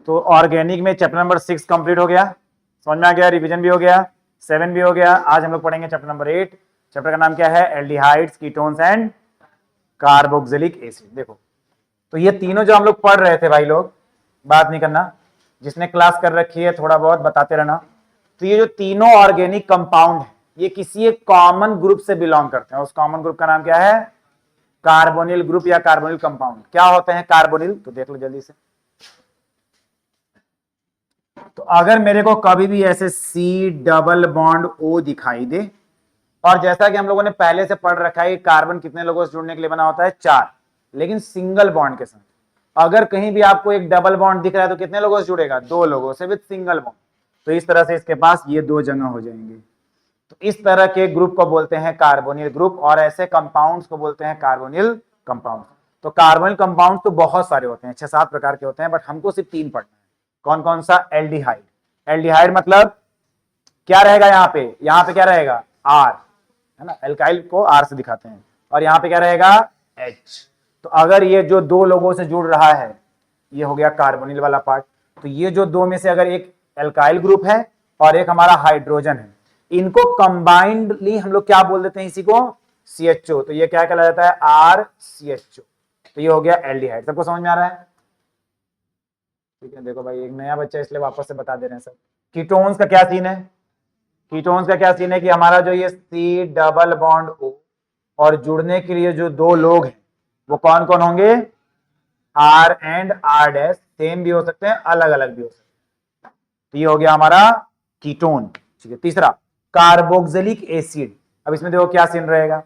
तो ऑर्गेनिक में chapter number 6 complete हो गया, समझ में आ गया, रिवीजन भी हो गया, 7 भी हो गया। आज हम लोग पढ़ेंगे चैप्टर नंबर 8। चैप्टर का नाम क्या है? Aldehydes, ketones and carboxylic acid. देखो, तो ये तीनों जो हम लोग पढ़ रहे थे भाई लोग, बात नहीं करना, जिसने क्लास कर रखी है थोड़ा बहुत बताते रहना। तो ये जो तीनों ऑर्गेनिक कंपाउंड है, ये किसी एक कॉमन ग्रुप से बिलोंग करते हैं। उस कॉमन ग्रुप का नाम क्या है? कार्बोनिल ग्रुप या कार्बोनिल कंपाउंड। क्या होते हैं कार्बोनिल? तो देख लो जल्दी से। तो अगर मेरे को कभी भी ऐसे C डबल बॉन्ड O दिखाई दे, और जैसा कि हम लोगों ने पहले से पढ़ रखा है, कार्बन कितने लोगों से जुड़ने के लिए बना होता है? 4, लेकिन सिंगल बॉन्ड के साथ। अगर कहीं भी आपको एक डबल बॉन्ड दिख रहा है तो कितने लोगों से जुड़ेगा? 2 लोगों से, विद सिंगल बॉन्ड। तो इस तरह से इसके पास ये 2 जगह हो जाएंगे। तो इस तरह के ग्रुप को बोलते हैं कार्बोनिल ग्रुप, और ऐसे कंपाउंड्स को बोलते हैं कार्बोनिल कंपाउंड। तो कार्बोनिल कंपाउंड तो बहुत सारे होते हैं, 6-7 प्रकार के होते हैं, बट हमको सिर्फ 3 पढ़ना है। कौन कौन सा? एल्डिहाइड। एल्डिहाइड मतलब क्या रहेगा? यहाँ पे क्या रहेगा? आर, है ना, एल्काइल को आर से दिखाते हैं, और यहाँ पे क्या रहेगा? एच। तो अगर ये जो 2 लोगों से जुड़ रहा है, ये हो गया कार्बोनिल वाला पार्ट। तो ये जो 2 में से अगर एक एल्काइल ग्रुप है और एक हमारा हाइड्रोजन है, इनको कंबाइंडली हम लोग क्या बोल देते हैं? इसी को CHO। तो ये क्या कहला जाता है? RCHO। तो ये हो गया एल्डिहाइड। सबको समझ में आ रहा है? ठीक है, देखो भाई, एक नया बच्चा इसलिए वापस से बता दे रहे हैं सब। कीटोन्स का क्या सीन है? कीटोन्स का क्या सीन है कि हमारा जो ये C डबल बॉन्ड O, और जुड़ने के लिए जो 2 लोग हैं वो कौन कौन होंगे? R and R dash. Same भी हो सकते हैं, अलग अलग भी हो सकते हैं। तो ये हो गया हमारा कीटोन। ठीक है, तीसरा कार्बोक्सिलिक एसिड। अब इसमें देखो क्या सीन रहेगा?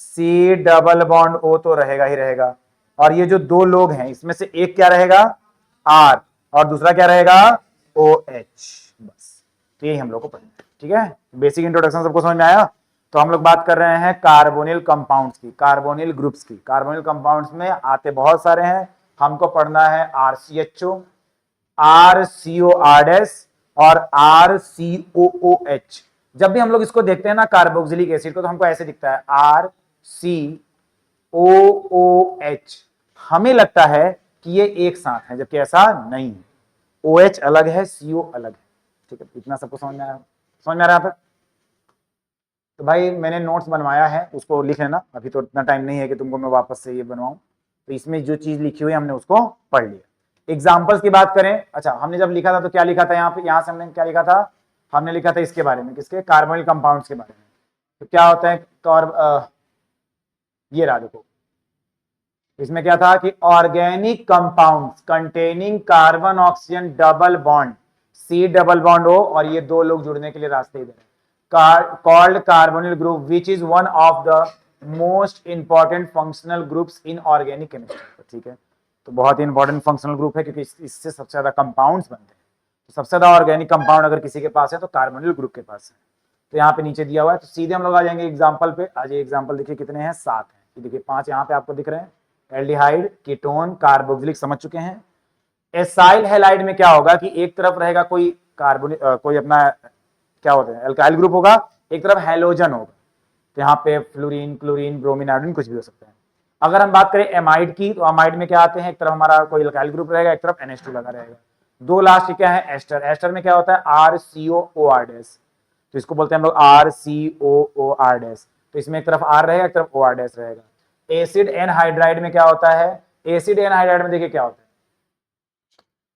C डबल बॉन्ड O तो रहेगा ही रहेगा, और ये जो 2 लोग हैं इसमें से एक क्या रहेगा? R, और दूसरा क्या रहेगा? OH। बस, तो यही हम लोग को पढ़ना है। ठीक है, बेसिक इंट्रोडक्शन सबको समझ में आया? तो हम लोग बात कर रहे हैं कार्बोनिल कंपाउंड्स की, कार्बोनिल ग्रुप्स की। कार्बोनिल कंपाउंड्स में आते बहुत सारे हैं, हमको पढ़ना है RCHO, RCOR और RCOOH। जब भी हम लोग इसको देखते हैं ना कार्बोक्सिलिक एसिड को, तो हमको ऐसे दिखता है RCOOH। हमें लगता है कि ये एक साथ है, जबकि ऐसा नहीं है। OH अलग है, CO अलग है। ठीक है, इतना सबको समझ में आया? समझ में आ रहा है? तो भाई मैंने नोट्स बनवाया है, उसको लिख लेना। अभी तो इतना टाइम नहीं है कि तुमको मैं वापस से ये बनवाऊं। तो इसमें जो चीज लिखी हुई है हमने उसको पढ़ लिया। एग्जाम्पल्स की बात करें, अच्छा हमने जब लिखा था तो क्या लिखा था? यहाँ पे, यहाँ से हमने क्या लिखा था? हमने लिखा था इसके बारे में, किसके? कार्बोनिल कंपाउंड्स के बारे में। तो क्या होता है ये रहा देखो, इसमें क्या था कि organic compounds containing carbon oxygen double bond, C double bond O, और ये 2 लोग जुड़ने के लिए रास्ते इधर है, called carbonyl group, which is one of the most important functional groups in organic chemistry. ठीक है, तो बहुत ही इंपॉर्टेंट फंक्शनल ग्रुप है, क्योंकि इससे सबसे ज्यादा कंपाउंड्स बनते हैं। तो सबसे ज्यादा ऑर्गेनिक कंपाउंड अगर किसी के पास है तो कार्बोनिल ग्रुप के पास है। तो यहाँ पे नीचे दिया हुआ है, तो सीधे हम लोग आ जाएंगे एग्जाम्पल पे। आज ये एग्जाम्पल देखिए कितने हैं? 7 हैं। देखिए 5 यहाँ पे आपको दिख रहे हैं। एल्डिहाइड, कीटोन, कार्बोक्सिलिक समझ चुके हैं। एसाइल हैलाइड में क्या होगा कि एक तरफ रहेगा कोई कार्बोनिक कोई अपना क्या होता है एल्काइल ग्रुप होगा, एक तरफ हैलोजन होगा। तो यहाँ पे फ्लोरीन, क्लोरीन, ब्रोमीन, आयोडीन कुछ भी हो सकता है। अगर हम बात करें एमाइड की, तो अमाइड में क्या आते हैं? एक तरफ हमारा कोई एल्काइल ग्रुप रहेगा, एक तरफ NH2 लगा रहेगा। 2 लास्ट क्या है? एस्टर। एस्टर में क्या होता है? RCOOR dash. तो इसको बोलते हैं हम लोग RCOOR डैश। तो इसमें एक तरफ R रहेगा, एक तरफ OR डैश रहेगा। एसिड एनहाइड्राइड में क्या होता है? एसिड एनहाइड्राइड में देखिए क्या होता है।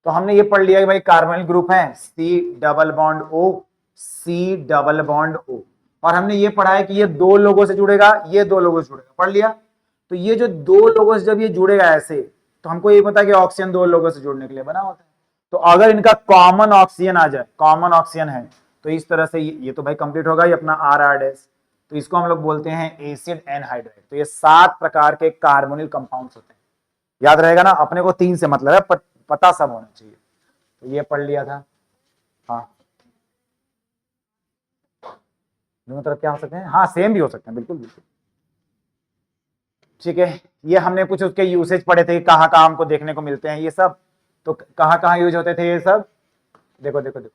तो हमने ये पढ़ लिया कि भाई कार्बोनिल ग्रुप है C double bond O, C double bond O, और हमने ये पढ़ा है कि ये 2 लोगों से जुड़ेगा, ये 2 लोगों से जुड़ेगा, पढ़ लिया। तो ये जो 2 लोगों से जब ये जुड़ेगा ऐसे, तो हमको ये पता है कि ऑक्सीजन 2 लोगों से जुड़ने के लिए बना होता है। तो अगर इनका कॉमन ऑक्सीजन आ जाए, कॉमन ऑक्सीजन है, तो इस तरह से ये तो भाई कंप्लीट होगा, ये अपना RR डैश। तो इसको हम लोग बोलते हैं एसिड एनहाइड्राइड। तो ये 7 प्रकार के कार्बोनिल कंपाउंड्स होते हैं। याद रहेगा ना, अपने को 3 से मतलब है, पता सब होना चाहिए। तो ये पढ़ लिया था। हाँ, दोनों तरफ क्या हो सकते हैं? हाँ, सेम भी हो सकते हैं, बिल्कुल बिल्कुल। ठीक है, ये हमने कुछ उसके यूसेज पढ़े थे, कहाँ कहाँ हमको देखने को मिलते हैं ये सब। तो कहाँ कहाँ यूज होते थे ये सब? देखो देखो देखो,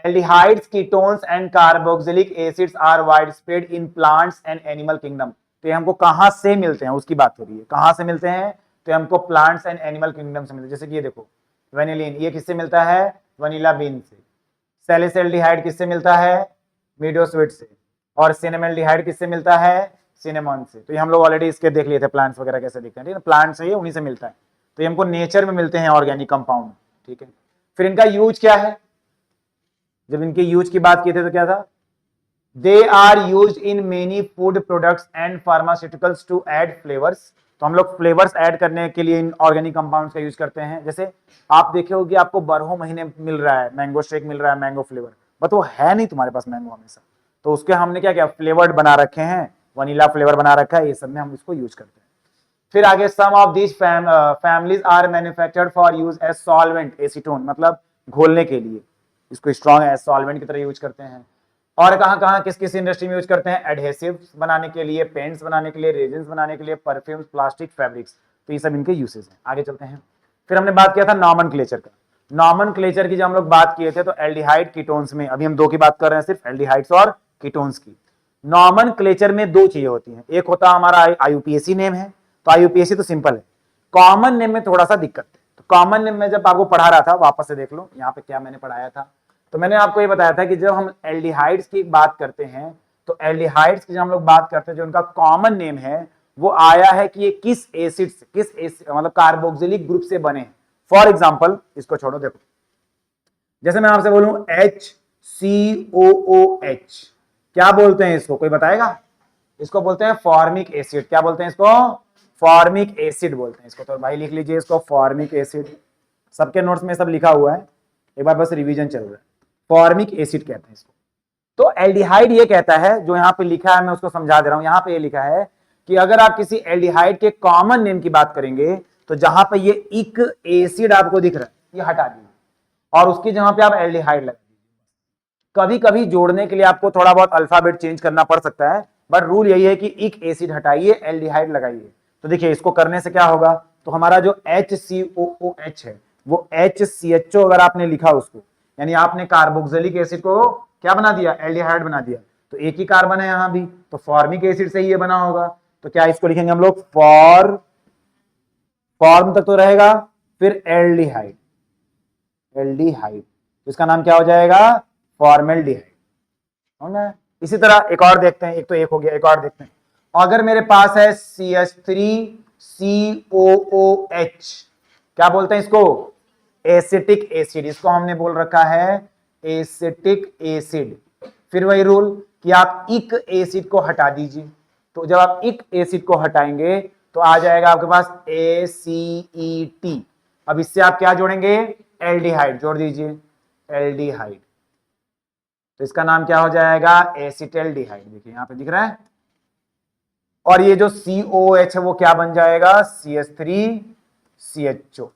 aldehydes, ketones and carboxylic acids are wide spread in plants and animal kingdom. तो ये हमको कहां से मिलते हैं उसकी बात हो रही है। कहां से मिलते हैं? तो हमको प्लांट्स एंड एनिमल किंगडम से मिलता है। जैसे कि ये देखो वेनिलिन, ये किससे मिलता है? वनीला बीन से। सैलिसिल्डिहाइड किससे मिलता है? मीडोस्वीट से। और सिनेमल्डिहाइड किससे मिलता है? सिनेमॉन से। तो ये हम लोग ऑलरेडी इसके देख लिए थे, प्लांट्स वगैरह कैसे दिखते हैं, ठीक है, प्लांट से ही उन्हीं से मिलता है। तो ये हमको नेचर में मिलते हैं ऑर्गेनिक कंपाउंड, ठीक है। फिर इनका यूज क्या है? जब इनके यूज की बात की थे तो क्या था? They are use in many food products and pharmaceuticals to add flavours. तो हम लोग फ्लेवर्स ऐड करने के लिए इन ऑर्गेनिक कंपाउंड्स का यूज करते हैं। जैसे आप देखे होगी आपको 12 महीने मिल रहा है मैंगो शेक, मिल रहा है मैंगो फ्लेवर, बट वो है नहीं तुम्हारे पास मैंगो हमेशा, तो उसके हमने क्या किया? फ्लेवर्ड बना रखे हैं, वनीला फ्लेवर बना रखा है, ये सब में हम इसको यूज करते हैं। फिर आगे some of these families are manufactured for use as solvent, acetone, मतलब घोलने के लिए इसको स्ट्रॉन्ग एज सॉल्वेंट की तरह यूज करते हैं। और कहां कहां किस किस इंडस्ट्री में यूज करते हैं? एडहेसिव्स बनाने के लिए, पेंट्स बनाने के लिए, रेजिन्स बनाने के लिए, परफ्यूम्स, प्लास्टिक, फैब्रिक्स। तो ये सब इनके यूसेज हैं। आगे चलते हैं। फिर हमने बात किया था नॉमेनक्लेचर का। नॉमेनक्लेचर की जब हम लोग बात किए थे तो एल्डिहाइड कीटोन्स में, अभी हम दो की बात कर रहे हैं, सिर्फ एल्डिहाइड्स और कीटोन्स की। नॉमेनक्लेचर में दो चीजें होती हैं, एक होता हमारा आईयूपीएसी नेम है, तो आईयूपीएसी तो सिंपल है। कॉमन नेम में थोड़ा सा दिक्कत है। तो कॉमन नेम में जब आपको पढ़ा रहा था, वापस से देख लो यहाँ पे क्या मैंने पढ़ाया था, तो मैंने आपको ये बताया था कि जब हम एल्डिहाइड्स की बात करते हैं तो एल्डिहाइड्स की जब हम लोग बात करते हैं जो उनका कॉमन नेम है वो आया है कि ये किस एसिड से, किस एसिड मतलब कार्बोक्सिलिक ग्रुप से बने हैं। फॉर एग्जाम्पल इसको छोड़ो, देखो जैसे मैं आपसे बोलूं HCOOH, क्या बोलते हैं इसको? कोई बताएगा? इसको बोलते हैं फॉर्मिक एसिड। क्या बोलते हैं इसको? फॉर्मिक एसिड बोलते हैं इसको। तो भाई लिख लीजिए इसको फॉर्मिक एसिड। सबके नोट्स में सब लिखा हुआ है, एक बार बस रिवीजन चल रहा है। फॉर्मिक एसिड कहते हैं इसको। तो एल्डिहाइड ये कहता है, जो यहाँ पे लिखा है मैं उसको समझा दे रहा हूं। यहाँ पे ये लिखा है कि अगर आप किसी एल्डिहाइड के कॉमन नेम की बात करेंगे तो जहां पे ये इक एसिड आपको दिख रहा है ये हटा दीजिए और उसकी जहां पे आप एल्डिहाइड लगा दीजिए। कभी कभी जोड़ने के लिए आपको थोड़ा बहुत अल्फाबेट चेंज करना पड़ सकता है, बट रूल यही है कि इक एसिड हटाइए, एल्डिहाइड लगाइए। तो देखिए इसको करने से क्या होगा, तो हमारा जो HCOOH है वो HCHO अगर आपने लिखा उसको, यानी आपने कार्बोक्सिलिक एसिड को क्या बना दिया? एल्डिहाइड बना दिया। तो एक ही कार्बन है यहां भी, तो फॉर्मिक एसिड से ही ये बना होगा। तो क्या इसको लिखेंगे हम लोग? फॉर्म तक तो रहेगा, फिर एल्डिहाइड, एल्डिहाइड, तो इसका नाम क्या हो जाएगा? फॉर्मेल्डिहाइड। इसी तरह एक और देखते हैं, एक तो एक हो गया, एक और देखते हैं। अगर मेरे पास है CH3COOH, क्या बोलते हैं इसको? Acetic acid. इसको हमने बोल रखा है एसिटिक एसिड। फिर वही रूल कि आप इक एसिड को हटा दीजिए। तो जब आप इक एसिड को हटाएंगे तो आ जाएगा आपके पास ACET। अब इससे आप क्या जोड़ेंगे? एल्डिहाइड जोड़ दीजिए, एल्डिहाइड। तो इसका नाम क्या हो जाएगा? एसिटल्डिहाइड। देखिए यहां पे दिख रहा है। और ये जो COH है वो क्या बन जाएगा? CH3CHO।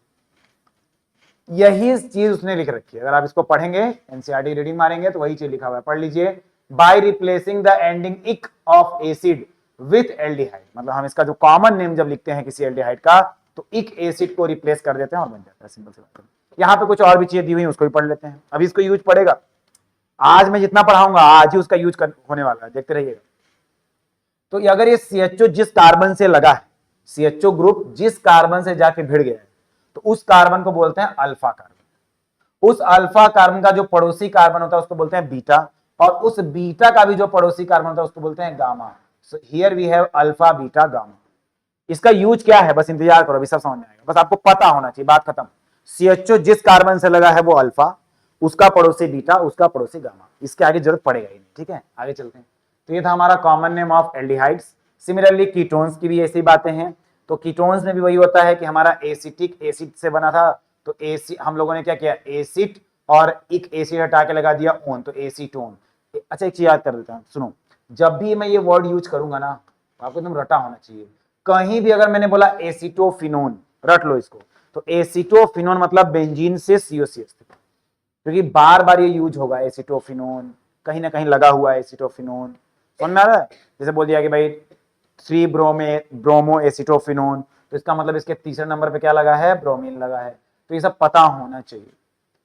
यही चीज उसने लिख रखी है। अगर आप इसको पढ़ेंगे, एनसीईआरटी रीडिंग मारेंगे तो वही चीज लिखा हुआ है, पढ़ लीजिए। बाय रिप्लेसिंग द एंडिंग इक ऑफ एसिड विथ एल्डिहाइड, मतलब हम इसका जो कॉमन नेम जब लिखते हैं किसी एल्डिहाइड का तो इक एसिड को रिप्लेस कर देते हैं और बन जाता है, सिंपल सी बात है। यहाँ पे कुछ और भी चीजें दी हुई उसको भी पढ़ लेते हैं। अभी इसको यूज पड़ेगा, आज मैं जितना पढ़ाऊंगा आज ही उसका यूज होने वाला है, देखते रहिएगा। तो अगर ये CHO जिस कार्बन से लगा है, CHO ग्रुप जिस कार्बन से जाके भिड़ गया है, तो उस कार्बन को बोलते हैं अल्फा कार्बन। उस अल्फा कार्बन का जो पड़ोसी कार्बन होता है उसको बोलते हैं बीटा, और उस बीटा का भी जो पड़ोसी कार्बन होता है उसको बोलते हैं gamma. So here we have alpha beta gamma. इसका यूज क्या है बस इंतजार करो, अभी सब समझ में आएगा, बस आपको पता होना चाहिए, बात खत्म। CHO जिस कार्बन से लगा है वो अल्फा, उसका पड़ोसी बीटा, उसका पड़ोसी गामा। इसके आगे जरूरत पड़ेगा ही नहीं, ठीक है। आगे चलते हैं। तो ये था हमारा common name of aldehydes. Similarly ketones की भी ऐसी बातें हैं। तो कीटोन्स में भी वही होता है कि हमारा एसिटिक एसिड से बना था, तो हम लोगों ने क्या किया? एसिड और एक एसिड हटा के लगा दिया ओन, तो एसीटोन। अच्छा एक चीज याद कर देता हूं, सुनो, जब भी मैं ये वर्ड यूज करूंगा ना आपको एकदम रटा होना चाहिए। कहीं भी अगर मैंने बोला एसिटोफिनोन, रट लो इसको। तो एसिटोफिनोन मतलब बेंजीन से COCH, क्योंकि बार बार ये यूज होगा एसिटोफिनोन, कहीं ना कहीं लगा हुआ है एसिटोफिनोन। समझ में आ रहा है? जैसे बोल दिया कि भाई 3 ब्रोमो एसिटोफिनोन, तो इसका मतलब इसके तीसरे नंबर पे क्या लगा है? ब्रोमीन लगा है। तो ये सब पता होना चाहिए।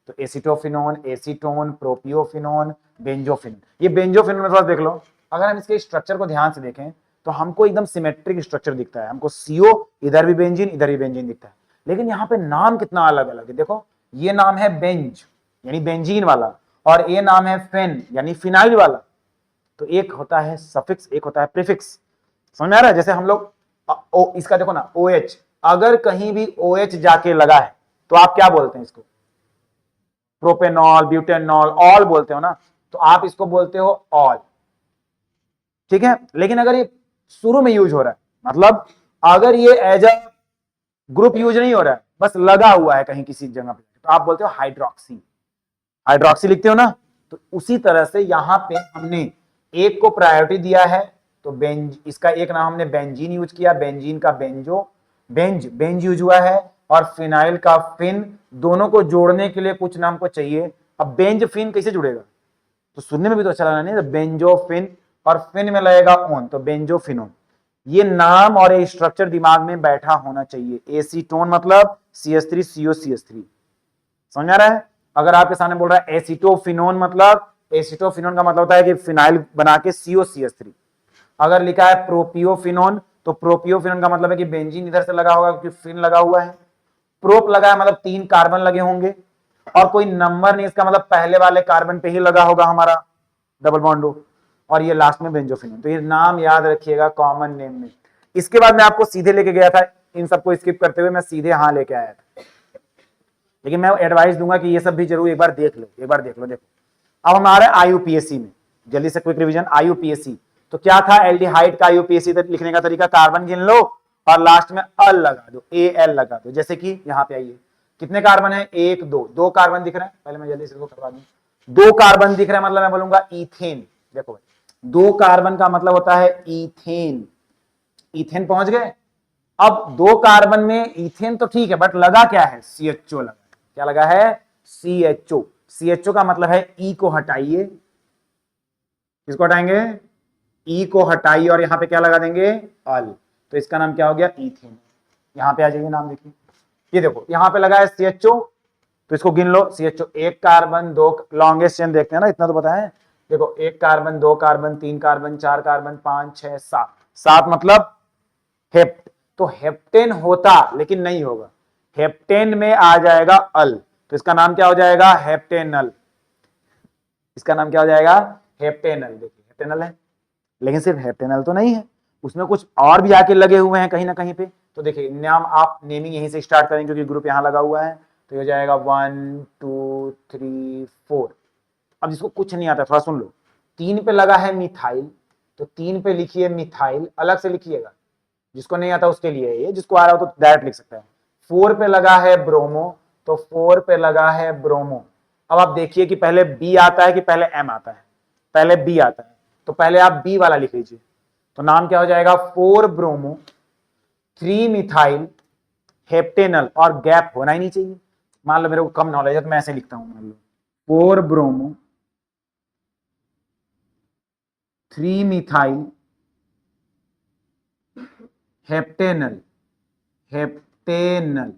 तो एसिटोफिनोन, एसीटोन, प्रोपियोफिनोन, बेंजोफिनोन। ये बेंजोफिनोन में थोड़ा देख लो, अगर हम इसके स्ट्रक्चर को ध्यान से देखें तो हमको एकदम सिमेट्रिक स्ट्रक्चर दिखता है, हमको CO इधर भी बेंजीन दिखता है। लेकिन यहाँ पे नाम कितना अलग अलग है, देखो ये नाम है बेंज यानी बेंजीन वाला, और ये नाम है फेन यानी फिनाइल वाला। तो एक होता है सफिक्स, एक होता है प्रीफिक्स। समझ में आ रहा है? जैसे हम लोग इसका देखो ना OH, अगर कहीं भी OH जाके लगा है तो आप क्या बोलते हैं इसको? प्रोपेनॉल, ब्यूटेनॉल, ऑल बोलते हो ना, तो आप इसको बोलते हो ऑल, ठीक है। लेकिन अगर ये शुरू में यूज हो रहा है, मतलब अगर ये एज अ ग्रुप यूज नहीं हो रहा है, बस लगा हुआ है कहीं किसी जगह पे, तो आप बोलते हो हाइड्रोक्सी, हाइड्रोक्सी लिखते हो ना। तो उसी तरह से यहां पे हमने एक को प्रायोरिटी दिया है, तो बेंज, इसका एक नाम हमने बेंजीन यूज किया, बेंजीन का बेंजो, बेंज यूज हुआ है, और फिनाइल का फिन। दोनों को जोड़ने के लिए कुछ नाम को चाहिए। अब बेंज फिन कैसे जुड़ेगा? तो सुनने में भी तो अच्छा लगना नहीं, तो बेंजोफिन, और फिन में लगेगा ओन, तो बेंजोफिनोन। ये नाम और ये स्ट्रक्चर दिमाग में बैठा होना चाहिए। एसीटोन मतलब CH3COCH3, समझ आ रहा है? अगर आपके सामने बोल रहा है एसिटोफिनोन, मतलब एसिटोफिनोन का मतलब होता है कि फिनाइल बना के COCH3। अगर लिखा है प्रोपियोफिनोन, तो प्रोपियोफिनोन का मतलब है कि बेंजीन इधर से लगा होगा क्योंकि फिन लगा हुआ है। प्रोप लगा है मतलब 3 कार्बन लगे होंगे, और कोई नंबर नहीं, इसका मतलब पहले वाले कार्बन पे ही लगा होगा हमारा डबल बॉन्ड, और ये लास्ट में बेंजोफिनोन। तो ये नाम याद रखिएगा कॉमन नेम में। इसके बाद मैं आपको सीधे लेके गया था, इन सबको स्किप करते हुए मैं सीधे यहां लेके आया था, लेकिन मैं एडवाइस दूंगा कि ये सब भी जरूर एक बार देख लो, एक बार देख लो। देखो अब हमारे IUPAC में जल्दी से क्विक रिवीजन। IUPAC तो क्या था? एल्डिहाइड का IUPAC लिखने का तरीका, कार्बन गिन लो और लास्ट में अल लगा दो, AL लगा दो। जैसे कि यहां पे आइए, कितने कार्बन है? 1 2, 2 कार्बन दिख रहा है। पहले मैं जल्दी से इसको करवा दूं। 2 कार्बन दिख रहा है मतलब मैं बोलूंगा इथेन। देखो 2 कार्बन का मतलब होता है इथेन। इथेन पहुंच गए। अब 2 कार्बन में इथेन तो ठीक है, बट लगा क्या है? CHO लगा है। क्या लगा है? CHO। CHO का मतलब है E को हटाइए, किसको हटाएंगे? E को हटाइए, और यहां पे क्या लगा देंगे? अल। तो इसका नाम क्या हो गया? इथेन। यहां पे आ जाइए, नाम देखिए, ये देखो यहां पे लगा है CHO, तो इसको गिन लो। CHO 1 कार्बन 2, लॉन्गेस्ट चेन देखते हैं ना, इतना तो पता है। देखो 1 कार्बन 2 कार्बन 3 कार्बन 4 कार्बन 5 6 7, 7 मतलब हेप्ट। तो हेप्टेन होता लेकिन नहीं होगा, हेप्टेन में आ जाएगा अल, तो इसका नाम क्या हो जाएगा? हेप्टेनल। इसका नाम क्या हो जाएगा? हेप्टेनल। देखिए हेप्टेनल है, लेकिन सिर्फ हेप्टेनल तो नहीं है, उसमें कुछ और भी आके लगे हुए हैं कहीं ना कहीं पे। तो देखिए नाम, आप नेमिंग यहीं से स्टार्ट करेंगे क्योंकि ग्रुप यहां लगा हुआ है। तो ये हो जाएगा 1 2 3 4। अब जिसको कुछ नहीं आता थोड़ा सुन लो। 3 पे लगा है मिथाइल, तो 3 पे लिखिए मिथाइल, अलग से लिखिएगा। जिसको नहीं आता उसके लिए ये, जिसको आ रहा हो तो डायरेक्ट लिख सकता है। 4 पे लगा है ब्रोमो, तो 4 पे लगा है ब्रोमो। अब आप देखिए कि पहले बी आता है कि पहले एम आता है? पहले बी आता है, तो पहले आप बी वाला लिख लीजिए। तो नाम क्या हो जाएगा? 4 ब्रोमो 3 मिथाइल हेप्टेनल, और गैप होना ही नहीं चाहिए। मान लो मेरे को कम नॉलेज है तो मैं ऐसे लिखता हूं, मान लो 4 ब्रोमो 3 मिथाइल हेप्टेनल, हेप्टेनल।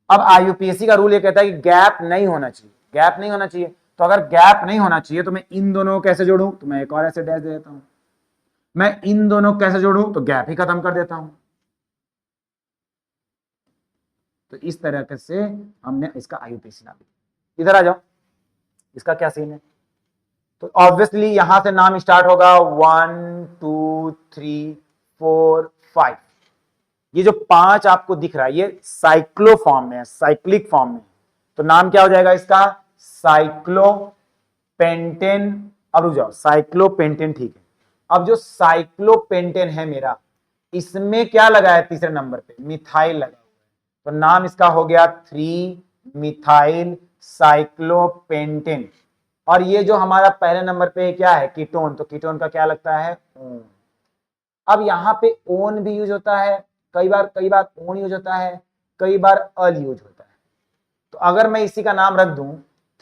अब IUPAC का रूल ये कहता है कि गैप नहीं होना चाहिए, गैप नहीं होना चाहिए। तो अगर गैप नहीं होना चाहिए तो मैं इन दोनों को कैसे जोड़ूं? तो मैं एक और ऐसे डैश दे देता हूं। मैं इन दोनों को कैसे जोड़ूं? तो गैप ही खत्म कर देता हूं। तो इस तरह से हमने इसका IUPAC नाम दिया। इधर आ जाओ, इसका क्या सीन है? तो ऑब्वियसली यहां से नाम स्टार्ट होगा 1 2 3 4 5। ये जो 5 आपको दिख रहा है ये साइक्लो फॉर्म में है, साइक्लिक फॉर्म में। तो नाम क्या हो जाएगा इसका? साइक्लोपेंटेन। अब रुक जाओ, साइक्लोपेंटेन ठीक है। अब जो साइक्लोपेंटेन है मेरा, इसमें क्या लगा है? तीसरे नंबर पे मिथाइल लगा हुआ है, तो नाम इसका हो गया 3 मिथाइल साइक्लोपेंटेन। और ये जो हमारा पहले नंबर पे क्या है? कीटोन, तो कीटोन का क्या लगता है? ओन। अब यहां पे ओन भी यूज होता है, कई बार ओन यूज होता है, कई बार अल यूज होता है। तो अगर मैं इसी का नाम रख दूं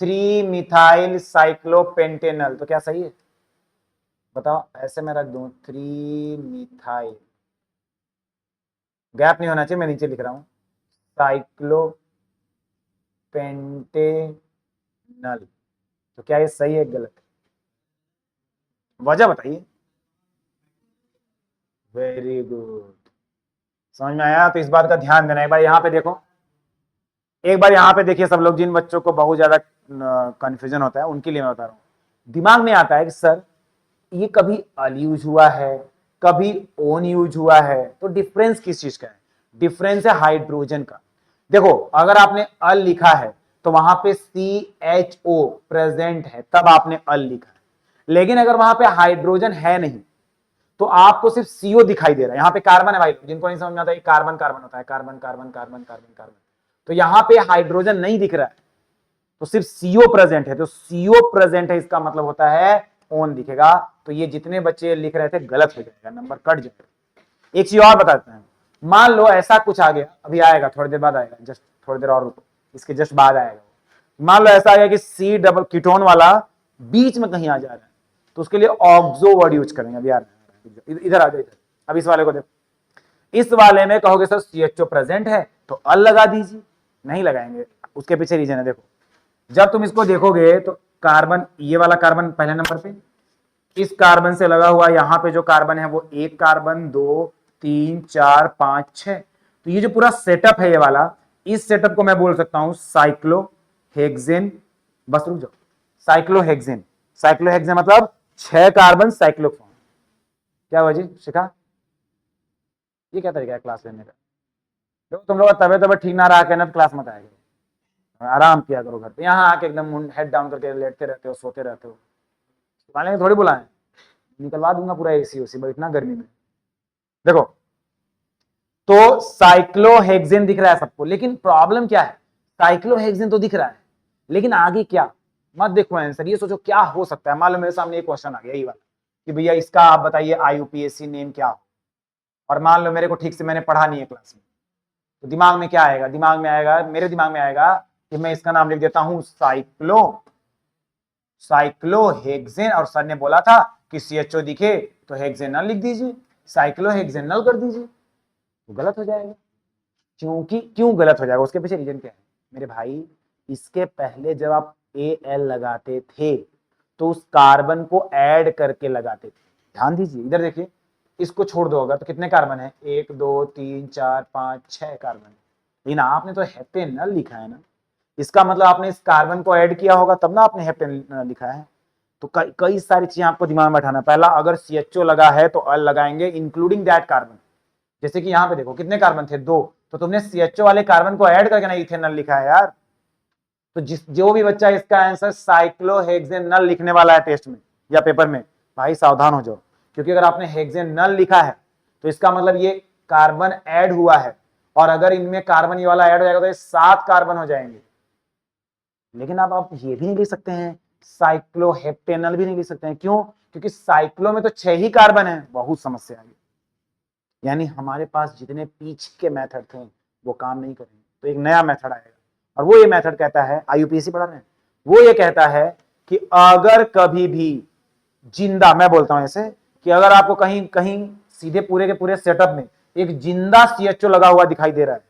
3 मिथाइल साइक्लोपेंटेनल, तो क्या सही है? बताओ, ऐसे मैं रख दूं 3 मिथाइल, गैप नहीं होना चाहिए, मैं नीचे लिख रहा हूं साइक्लोपेंटेनल, तो क्या ये सही है गलत? वजह बताइए। वेरी गुड, समझ में आया। तो इस बात का ध्यान देना। एक बार यहाँ पे देखो, एक बार यहाँ पे देखिए सब लोग, जिन बच्चों को बहुत ज्यादा कंफ्यूजन होता है उनके लिए मैं बता रहा हूँ। दिमाग में आता है कि सर ये कभी अल यूज हुआ है, कभी ओन यूज हुआ है, तो डिफरेंस किस चीज का है? डिफरेंस है हाइड्रोजन का। देखो अगर आपने अल लिखा है तो वहां पे CHO प्रेजेंट है, तब आपने अल लिखा है। लेकिन अगर वहां पे हाइड्रोजन है नहीं तो आपको सिर्फ CO दिखाई दे रहा है। यहाँ पे कार्बन है भाई, जिनको नहीं समझ में आता है कार्बन कार्बन होता है, carbon carbon carbon carbon carbon, तो यहाँ पे हाइड्रोजन नहीं दिख रहा है, तो सिर्फ CO प्रेजेंट है। तो CO प्रेजेंट है इसका मतलब होता है ओन दिखेगा। तो ये जितने बच्चे लिख रहे थे गलत हो जाएगा, नंबर कट जाएगा। एक चीज और बताते हैं, मान लो ऐसा कुछ आ गया, अभी आएगा थोड़ी देर बाद आएगा, जस्ट थोड़ी देर और रुको, इसके जस्ट बाद आएगा। मान लो ऐसा आ गया कि C डबल कीटोन वाला बीच में कहीं आ जा रहा है, तो उसके लिए ऑक्सो वर्ड यूज करेंगे। अभी यार इधर आ जाए, इधर। अब इस वाले को देखो, इस वाले में कहोगे सर CHO प्रेजेंट है तो अल लगा दीजिए, नहीं लगाएंगे। उसके पीछे रीजन है, देखो जब तुम इसको देखोगे तो कार्बन, ये वाला कार्बन पहले नंबर पे, इस कार्बन से लगा हुआ यहां पे जो कार्बन है वो एक कार्बन, 2 3 4 5 6, तो ये जो पूरा सेटअप है ये वाला, इस सेटअप को मैं बोल सकता हूं साइक्लोहेक्सेन। बस रुक जाओ, साइक्लोहेक्सेन। साइक्लोहेक्सेन मतलब 6 कार्बन साइक्लोफॉर्म। क्या हुआ जी शिखा, ये क्या तरीका है क्लास लेने का? देखो तुम लोग का तबियत तबियत ठीक ना रहा कहना तो क्लास मत आएगा, आराम किया करो घर पे। यहाँ आके एकदम हेड डाउन करके लेटते रहते हो, सोते रहते हो। वाले थोड़ी बुलाएं, निकलवा दूंगा पूरा AC उसी में, इतना गर्मी में। देखो तो साइक्लोहेक्सेन दिख रहा है सबको, लेकिन प्रॉब्लम क्या है? साइक्लोहेक्सेन तो दिख रहा है, लेकिन आगे क्या? मत देखो आंसर, ये सोचो क्या हो सकता है। मान लो मेरे सामने एक क्वेश्चन आ गया यही वाला कि भैया इसका आप बताइए IUPAC नेम क्या हो, और मान लो मेरे को ठीक से मैंने पढ़ा नहीं है क्लास में, तो दिमाग में क्या आएगा? दिमाग में आएगा, मेरे दिमाग में आएगा कि मैं इसका नाम लिख देता हूं साइक्लोहेक्सेन, और सर ने बोला था कि CHO दिखे तो हेक्सेनल लिख दीजिए, साइक्लोहेक्सेनल कर दीजिए, तो गलत हो जाएगा। क्योंकि क्यों गलत हो जाएगा? उसके पीछे रीजन क्या है मेरे भाई? इसके पहले जब आप AL लगाते थे तो उस कार्बन को ऐड करके लगाते थे। ध्यान दीजिए, इधर देखिए, इसको छोड़ दो अगर तो कितने कार्बन है? 1 2 3 4 5 6 कार्बन। लेकिन आपने तो हेप्टेनल लिखा है ना, इसका मतलब आपने इस कार्बन को ऐड किया होगा तब ना आपने हेप्टेन लिखा है। तो कई सारी चीजें आपको दिमाग में बैठाना। पहला, अगर CHO लगा है तो अल लगाएंगे इंक्लूडिंग दैट कार्बन। जैसे कि यहाँ पे देखो कितने कार्बन थे? 2, तो तुमने CHO वाले कार्बन को ऐड करके ना इथेनॉल लिखा है यार। तो जो भी बच्चा इसका आंसर साइक्लोहेक्सेनल लिखने वाला है टेस्ट में या पेपर में, भाई सावधान हो जाओ, क्योंकि अगर आपने हेक्सेनल लिखा है तो इसका मतलब ये कार्बन ऐड हुआ है, और अगर इनमें कार्बन ये वाला ऐड हो जाएगा तो ये 7 कार्बन हो जाएंगे। लेकिन अब आप ये भी नहीं लिख सकते हैं, साइक्लोहेप्टेनल भी नहीं लिख सकते हैं। क्यों? क्योंकि साइक्लो में तो 6 ही कार्बन है, बहुत समस्या है। यानी हमारे पास जितने पीछे के मेथड थे वो काम नहीं करेंगे, तो एक नया मेथड आएगा, और वो ये मेथड कहता है, IUPAC पढ़ा रहे हैं, वो ये कहता है कि अगर कभी भी जिंदा, मैं बोलता हूं ऐसे कि अगर आपको कहीं कहीं सीधे पूरे के पूरे सेटअप में एक जिंदा CHO लगा हुआ दिखाई दे रहा है,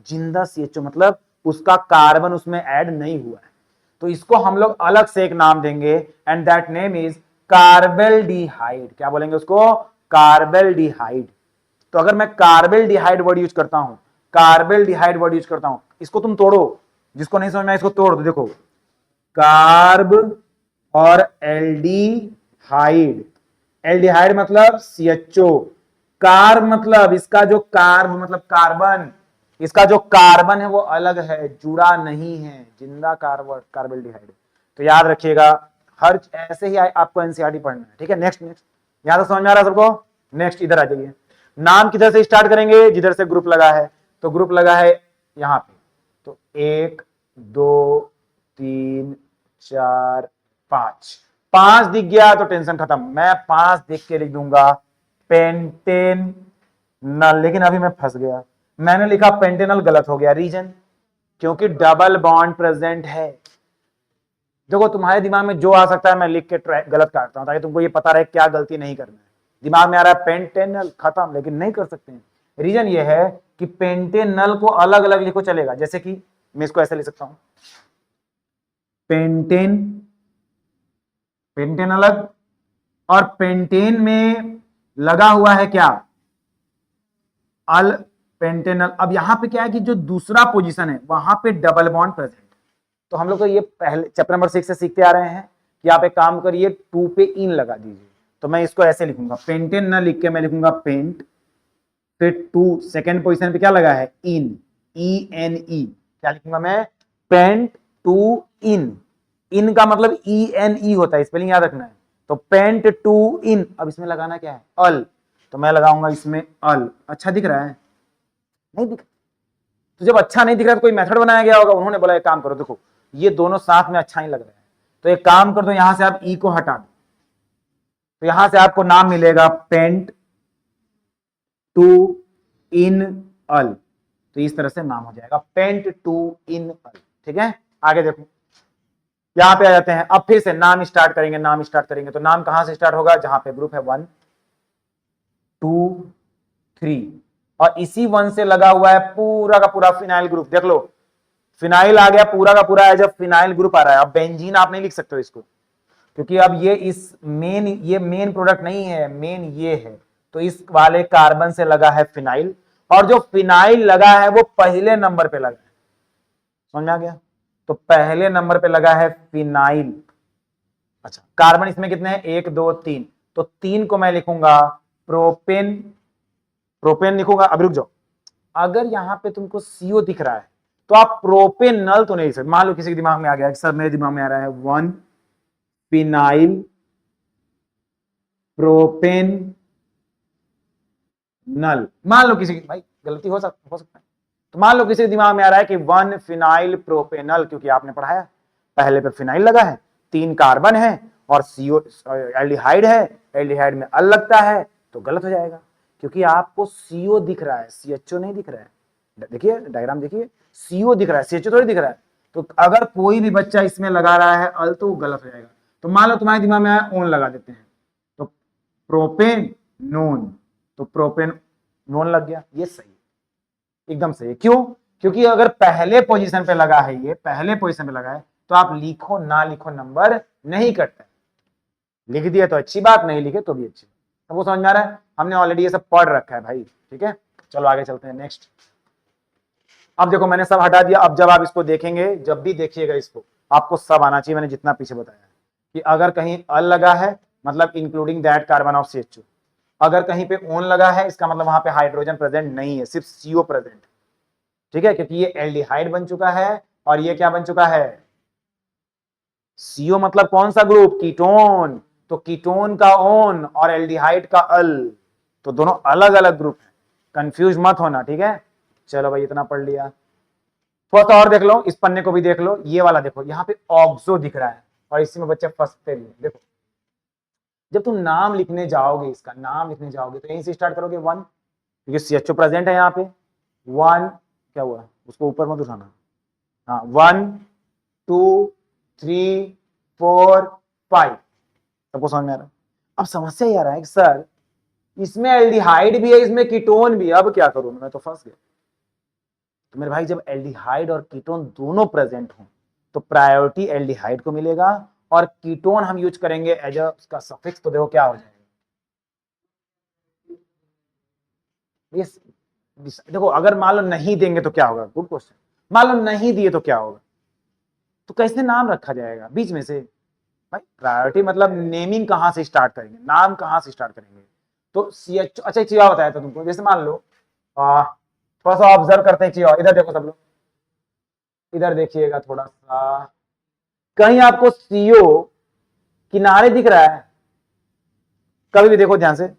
जिंदा CHO मतलब उसका कार्बन उसमें ऐड नहीं हुआ है, तो इसको हम लोग अलग से एक नाम देंगे, and that name is carbaldehyde. क्या बोलेंगे उसको? कार्बेल्डिहाइड। तो अगर मैं कार्बेल्डिहाइड वर्ड यूज करता हूं, कार्बेल्डिहाइड वर्ड यूज करता हूं, इसको तुम तोड़ो, जिसको नहीं समझ में इसको तोड़ दो। देखो कार्ब और एल्डिहाइड, एल्डिहाइड मतलब CHO, कार्ब मतलब इसका जो कार्ब मतलब कार्बन, इसका जो कार्बन है वो अलग है, जुड़ा नहीं है, जिंदा कार्बन कार्बेल्डिहाइड। तो याद रखिएगा, हर ऐसे ही आपको NCERT पढ़ना है, ठीक है। नेक्स्ट नेक्स्ट, यहां तो समझ में आ रहा है सबको? नेक्स्ट इधर आ जाइए। नाम किधर से स्टार्ट करेंगे? जिधर से ग्रुप लगा है, तो ग्रुप लगा है यहां पे, तो 1 2 3 4 5, 5 दिख गया तो टेंशन खत्म, मैं 5 देख के लिख दूंगा पेंटेन नल। लेकिन अभी मैं फंस गया, मैंने लिखा पेंटेनल, गलत हो गया। रीजन? क्योंकि डबल बॉन्ड प्रेजेंट है। देखो तुम्हारे दिमाग में जो आ सकता है मैं लिख के गलत काटता हूं, ताकि तुमको ये पता रहे क्या गलती नहीं करना है। दिमाग में आ रहा है पेंटेनल, खत्म, लेकिन नहीं कर सकते हैं। रीजन ये है कि पेंटेनल को अलग अलग लिखो चलेगा, जैसे कि मैं इसको ऐसे लिख सकता हूं, पेंटेन, पेंटेन अलग, और पेंटेन में लगा हुआ है क्या? अल पेंटेनल। अब यहां पे क्या है कि जो दूसरा पोजीशन है वहां पे डबल बॉन्ड प्रेजेंट। तो हम लोग तो ये पहले चैप्टर नंबर 6 से सीखते आ रहे हैं कि आप एक काम करिए 2 पे इन लगा दीजिए। तो मैं इसको ऐसे लिखूंगा, पेंटेन न लिख के मैं लिखूंगा पेंट, फिर 2 सेकेंड पोजीशन पे क्या लगा है, इन, ई एन ई। क्या लिखूंगा मैं, पेंट टू इन। इन का मतलब ई एन ई होता है, स्पेलिंग याद रखना है। तो पेंट टू इन। अब इसमें लगाना क्या है, अल। तो मैं लगाऊंगा इसमें अल। अच्छा दिख रहा है, नहीं दिख? तो जब अच्छा नहीं दिख रहा तो कोई मेथड बनाया गया होगा, उन्होंने बोला एक काम करो, देखो ये दोनों साथ में अच्छा ही लग रहा है, तो एक काम कर दो, यहां से आप ई को हटा दो, तो यहां से आपको नाम मिलेगा पेंट टू इन अल। तो इस तरह से नाम हो जाएगा, पेंट टू इन अल। ठीक है, आगे देखो, यहां पे आ जाते हैं। अब फिर से नाम स्टार्ट करेंगे, नाम स्टार्ट करेंगे तो नाम कहां से स्टार्ट होगा, जहां पे ग्रुप है 1 2 3, और इसी 1 से लगा हुआ है पूरा का पूरा फिनाइल ग्रुप। देख लो, फिनाइल आ गया पूरा का पूरा है, जब फिनाइल ग्रुप आ रहा है। अब बेंजीन आप नहीं लिख सकते हो इसको, क्योंकि अब ये मेन प्रोडक्ट नहीं है, मेन ये है। तो इस वाले कार्बन से लगा है फिनाइल, और जो फिनाइल लगा है वो पहले नंबर पे लगा है। समझ में आ गया? तो पहले नंबर पे लगा है फिनाइल। अच्छा, कार्बन इसमें कितने हैं, 1 2 3। तो 3 को मैं लिखूंगा प्रोपेन, प्रोपेन लिखूंगा। अब रुक जाओ, अगर यहां पे तुमको सीओ दिख रहा है तो आप प्रोपेनल तो नहीं लिख सकते। मान लो किसी के दिमाग में आ गया, सर मेरे दिमाग में आ रहा है 1 फिनाइल प्रोपेन नल। मान लो किसी की, भाई गलती हो सकता है, तो मान लो किसी के दिमाग में आ रहा है कि 1 फिनाइल प्रोपेनल, क्योंकि आपने पढ़ाया पहले पे फिनाइल लगा है, 3 कार्बन है और सीओ एल्डिहाइड है, एल्डिहाइड में अल लगता है, तो गलत हो जाएगा, क्योंकि आपको सीओ दिख रहा है, सीएचओ नहीं दिख रहा है। देखिए डायग्राम देखिए, सीओ दिख रहा है, सीएचओ थोड़ी दिख रहा है। तो अगर कोई भी बच्चा इसमें लगा रहा है अल तो वो गलत हो जाएगा। तो मान लो तुम्हारे दिमाग में आया ओन लगा देते हैं, तो प्रोपेन नोन, तो प्रोपेन नोन लग गया, ये सही है, एकदम सही है। क्यों? क्योंकि अगर पहले पोजीशन पे लगा है, ये पहले पोजीशन पे लगा है, तो आप लिखो ना लिखो नंबर नहीं कटता है। लिख दिया तो अच्छी बात, नहीं लिखे तो भी अच्छी। सबको समझ में आ रहा है? हमने ऑलरेडी ये सब पढ़ रखा है भाई। ठीक है, चलो आगे चलते हैं नेक्स्ट। अब देखो मैंने सब हटा दिया। अब जब आप इसको देखेंगे, जब भी देखिएगा इसको, आपको सब आना चाहिए, मैंने जितना पीछे बताया कि अगर कहीं अल लगा है मतलब including that carbon of CH2, अगर कहीं पे ओन लगा है इसका मतलब वहां पे हाइड्रोजन प्रेजेंट नहीं है, सिर्फ CO प्रेजेंट। ठीक है, क्योंकि ये एल्डिहाइड बन चुका है और ये क्या बन चुका है, CO मतलब कौन सा ग्रुप, कीटोन। तो कीटोन का ओन और एल्डिहाइड का अल, तो दोनों अलग अलग ग्रुप है, कंफ्यूज मत होना। ठीक है, चलो भाई इतना पढ़ लिया। थोड़ा सा और देख लो, इस पन्ने को भी देख लो, ये वाला देखो, यहाँ पे ऑक्सो दिख रहा है और इसी में बच्चे फंसते भी। देखो जब तुम नाम लिखने जाओगे, इसका नाम लिखने जाओगे तो यहीं से स्टार्ट करोगे 1, क्योंकि CHO प्रेजेंट है यहाँ पे। 1 क्या हुआ, उसको ऊपर मत उठाना। हाँ 1 2 3 4 5। सबको समझ में आ रहा है? अब समस्या ये आ रहा है कि सर इसमें एल्डिहाइड भी है, इसमें कीटोन भी है, अब क्या करूं, मैं तो फंस गया। तो मेरे भाई जब एल्डिहाइड और कीटोन दोनों प्रेजेंट हो तो प्रायोरिटी एल्डिहाइड को मिलेगा, और कीटोन हम यूज करेंगे एज अ उसका सफिक्स। तो देखो क्या हो जाएगा, देखो अगर मान लो नहीं देंगे तो क्या होगा, गुड क्वेश्चन। मान लो नहीं दिए तो क्या होगा, तो कैसे नाम रखा जाएगा बीच में से। भाई प्रायोरिटी मतलब नेमिंग कहां से स्टार्ट करेंगे, नाम कहां से स्टार्ट करेंगे। तो CH, अच्छा एक चीज और बताया था तुमको, जैसे मान लो थोड़ा सा ऑब्जर्व करते हैं, चीज और, इधर देखो सब लोग, इधर देखिएगा थोड़ा सा, कहीं आपको CO किनारे दिख रहा है, कभी भी देखो ध्यान से।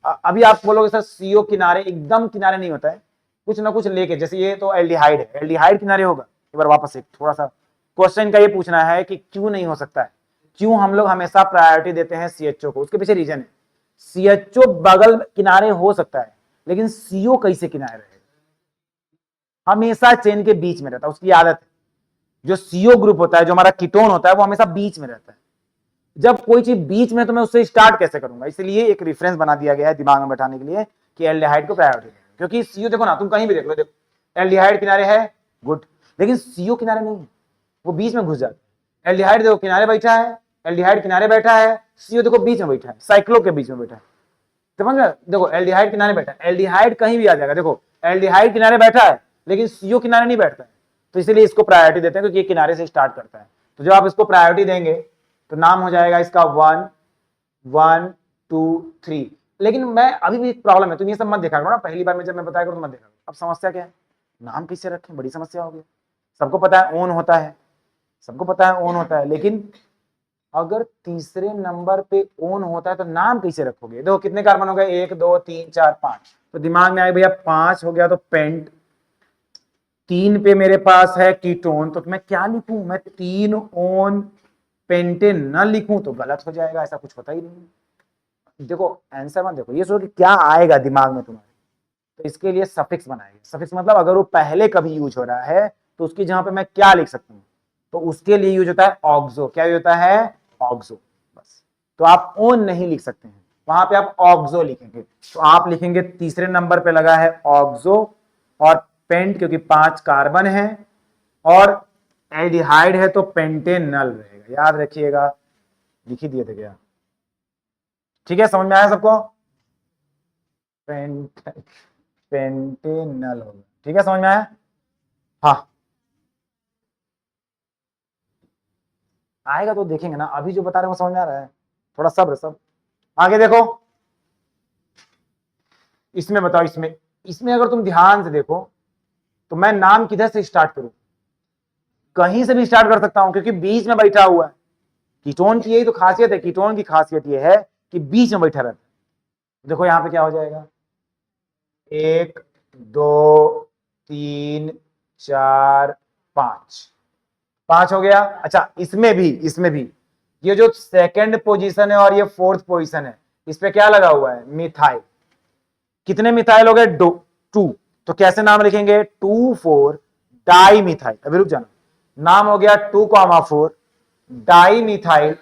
अभी आप बोलोगे सर CO किनारे, एकदम किनारे नहीं होता है, कुछ ना कुछ लेके, जैसे ये तो एल्डिहाइड है, एल्डिहाइड किनारे होगा। एक बार वापस एक थोड़ा सा क्वेश्चन का ये पूछना है कि क्यों नहीं हो सकता है, क्यों हम लोग हमेशा प्रायोरिटी देते हैं CHO को, उसके पीछे रीजन है। CHO बगल किनारे हो सकता है, लेकिन CO कैसे किनारे रहेगा, हमेशा चेन के बीच में रहता है, उसकी आदत है। जो CO ग्रुप होता है, जो हमारा कीटोन होता है, वो हमेशा बीच में रहता है। जब कोई चीज बीच में तो मैं उससे स्टार्ट कैसे करूंगा, इसलिए एक रेफरेंस बना दिया गया है दिमाग में बैठाने के लिए कि एल्डिहाइड को प्रायोरिटी दें। क्योंकि CO देखो ना, तुम कहीं भी देख लो, देखो एल्डिहाइड किनारे है, गुड, लेकिन CO किनारे नहीं है, वो बीच में घुस जाता है। एल्डिहाइड देखो किनारे बैठा है, एल्डिहाइड किनारे बैठा है, CO देखो बीच में बैठा है, साइक्लो के बीच में बैठा है। समझ में? देखो एल्डिहाइड किनारे बैठा है, एल्डिहाइड कहीं भी आ जाएगा। देखो एल्डिहाइड किनारे बैठा है लेकिन सीओ किनारे नहीं बैठता है, तो इसीलिए इसको प्रायोरिटी देते हैं क्योंकि ये किनारे से स्टार्ट करता है। तो जब आप इसको प्रायोरिटी देंगे तो नाम हो जाएगा इसका 1 1 2 3। लेकिन मैं अभी भी एक प्रॉब्लम है, तुम ये सब मत देखा करो ना, पहली बार में जब मैं बताया करूँ तो मत देखा करो। अब समस्या क्या है, नाम किससे रखें, बड़ी समस्या हो गई। सबको पता है ऑन होता है, सबको पता है ऑन होता है, लेकिन अगर तीसरे नंबर पे ऑन होता है तो नाम कैसे रखोगे? देखो कितने कार्बन हो गए, 1 2 3 4 5, तो दिमाग में आए भैया 5 हो गया तो पेंट। 3 पे मेरे पास है कीटोन, तो मैं क्या लिखूं, मैं 3 ऑन पेंटेन न लिखूं तो गलत हो जाएगा, ऐसा कुछ होता ही नहीं। देखो आंसर मत देखो, ये सोचो कि क्या आएगा दिमाग में तुम्हारे, तो इसके लिए सफिक्स बनाएंगे। सफिक्स मतलब अगर वो पहले कभी यूज हो रहा है तो उसकी जहां पे मैं क्या लिख सकता हूं, तो उसके लिए यूज होता है ऑक्सो। क्या यूज होता है? ऑक्सो। बस, तो आप ओन नहीं लिख सकते हैं, वहां पे आप ऑक्सो लिखेंगे। तो आप लिखेंगे तीसरे नंबर पे लगा है ऑक्सो, और पेंट क्योंकि 5 कार्बन है, और एल्डिहाइड है तो पेंटेनल रहेगा, याद रखिएगा, लिख ही दिए थे क्या? ठीक है, समझ में आया सबको? पेंटेनल होगा, ठीक है, समझ में आया? हाँ आएगा तो देखेंगे ना, अभी जो बता रहे हैं वो समझ में आ रहा है, थोड़ा सब्र सब। आगे देखो, इसमें बताओ, इसमें इसमें अगर तुम ध्यान से देखो तो मैं नाम किधर से स्टार्ट करूं? कहीं से भी स्टार्ट कर सकता हूं क्योंकि बीच में बैठा हुआ है। कीटोन की यही तो खासियत है, कीटोन की खासियत यह है कि बीच में बैठा रहता है। देखो यहां पे क्या हो जाएगा, 1 2 3 4 5, 5 हो गया। अच्छा इसमें भी ये जो सेकंड पोजीशन है और ये फोर्थ पोजीशन है, इस पे क्या लगा हुआ है? मिथाइल। कितने मिथाइल हो गए? 2। तो कैसे नाम लिखेंगे? 2,4 डाई मिथाइल। अभी रुक जाना, नाम हो गया 2,4 डाई मिथाइल।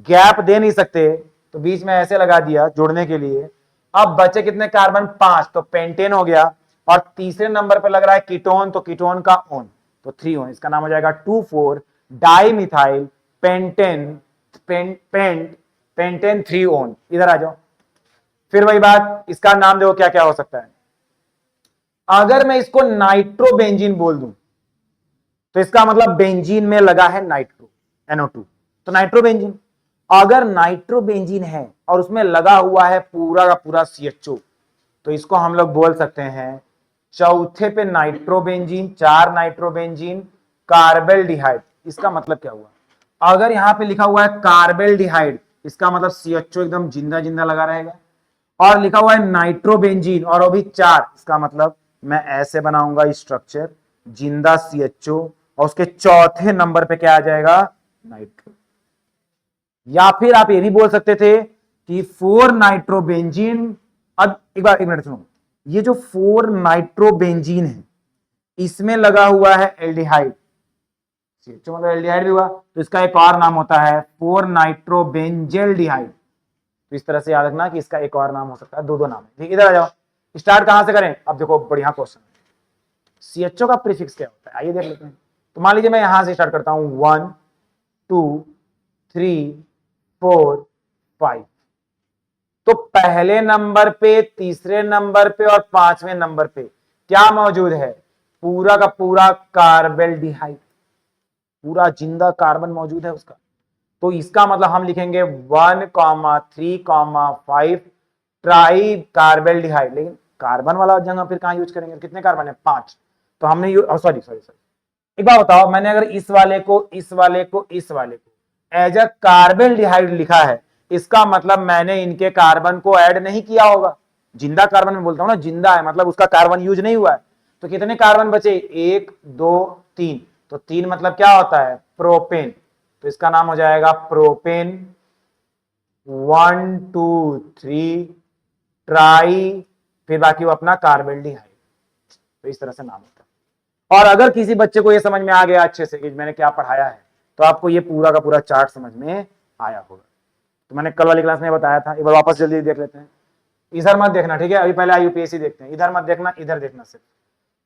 गैप दे नहीं सकते तो बीच में ऐसे लगा दिया जोड़ने के लिए। अब बचे कितने कार्बन? 5, तो पेंटेन हो गया। और तीसरे नंबर पर लग रहा है कीटोन, तो कीटोन का ओन, तो 3 ओन। इसका नाम हो जाएगा 2,4 di methyl pentane, pentane 3 own. इधर आ जाओ, फिर वही बात, इसका नाम देखो क्या क्या हो सकता है। अगर मैं इसको नाइट्रोबेंजीन बोल दूं तो इसका मतलब बेंजीन में लगा है नाइट्रो, NO2, तो नाइट्रोबेंजीन। अगर नाइट्रोबेंजीन है और उसमें लगा हुआ है पूरा का पूरा CHO, तो इसको हम लोग बोल सकते हैं चौथे पे नाइट्रोबेंजीन, 4 नाइट्रोबेंजीन कार्बेल्डिहाइड। इसका मतलब क्या हुआ? अगर यहां पे लिखा हुआ है कार्बेल्डिहाइड, इसका मतलब CHO एकदम जिंदा जिंदा लगा रहेगा। और लिखा हुआ है नाइट्रोबेंजीन और वो भी 4, इसका मतलब मैं ऐसे बनाऊंगा स्ट्रक्चर, जिंदा CHO, और उसके चौथे नंबर पे क्या आ जाएगा? नाइट्रो। या फिर आप ये भी बोल सकते थे कि 4 नाइट्रोबेंजीन। अब एक बार, एक मिनट सुनो, ये जो 4 नाइट्रोबेंजीन है इसमें लगा हुआ है एल्डिहाइड, CHO मतलब एल्डिहाइड भी हुआ, तो इसका एक और नाम होता है 4 नाइट्रोबेंजेल्डिहाइड। तो इस तरह से याद रखना कि इसका एक और नाम हो सकता है, दो दो नाम है। ठीक, इधर आ जाओ, स्टार्ट कहां से करें? अब देखो बढ़िया क्वेश्चन, CHO का प्रीफिक्स क्या होता है, आइए देख लेते हैं। तो मान लीजिए मैं यहां से स्टार्ट करता हूं, 1 2 3 4 5, तो पहले नंबर पे, तीसरे नंबर पे और 5वें नंबर पे क्या मौजूद है? पूरा का पूरा कार्बेल्डिहाइड, पूरा जिंदा कार्बन मौजूद है उसका। तो इसका मतलब हम लिखेंगे 1,3,5 ट्राई कार्बेल्डिहाइड। लेकिन कार्बन वाला जगह फिर कहां यूज करेंगे? कितने कार्बन है? 5। तो हमने सॉरी सॉरी सॉरी, एक बात बताओ, मैंने अगर इस वाले को इस वाले को इस वाले को एज अ कार्बेल्डिहाइड लिखा है, इसका मतलब मैंने इनके कार्बन को ऐड नहीं किया होगा। जिंदा कार्बन में बोलता हूं ना, जिंदा है मतलब उसका कार्बन यूज नहीं हुआ है। तो कितने कार्बन बचे? 1 2 3, तो 3 मतलब क्या होता है? प्रोपेन। तो इसका नाम हो जाएगा प्रोपेन 1 2 3 ट्राई, फिर बाकी वो अपना कार्बेल्डिहाइड। तो इस तरह से नाम होता है। और अगर किसी बच्चे को ये समझ में आ गया अच्छे से कि मैंने क्या पढ़ाया है, तो आपको ये पूरा का पूरा चार्ट समझ में आया होगा। तो मैंने कल वाली क्लास में बताया था, एक बार वापस जल्दी देख लेते हैं। इधर मत देखना, ठीक है, अभी पहले IUPAC देखते हैं। इधर मत देखना, इधर देखना सिर्फ।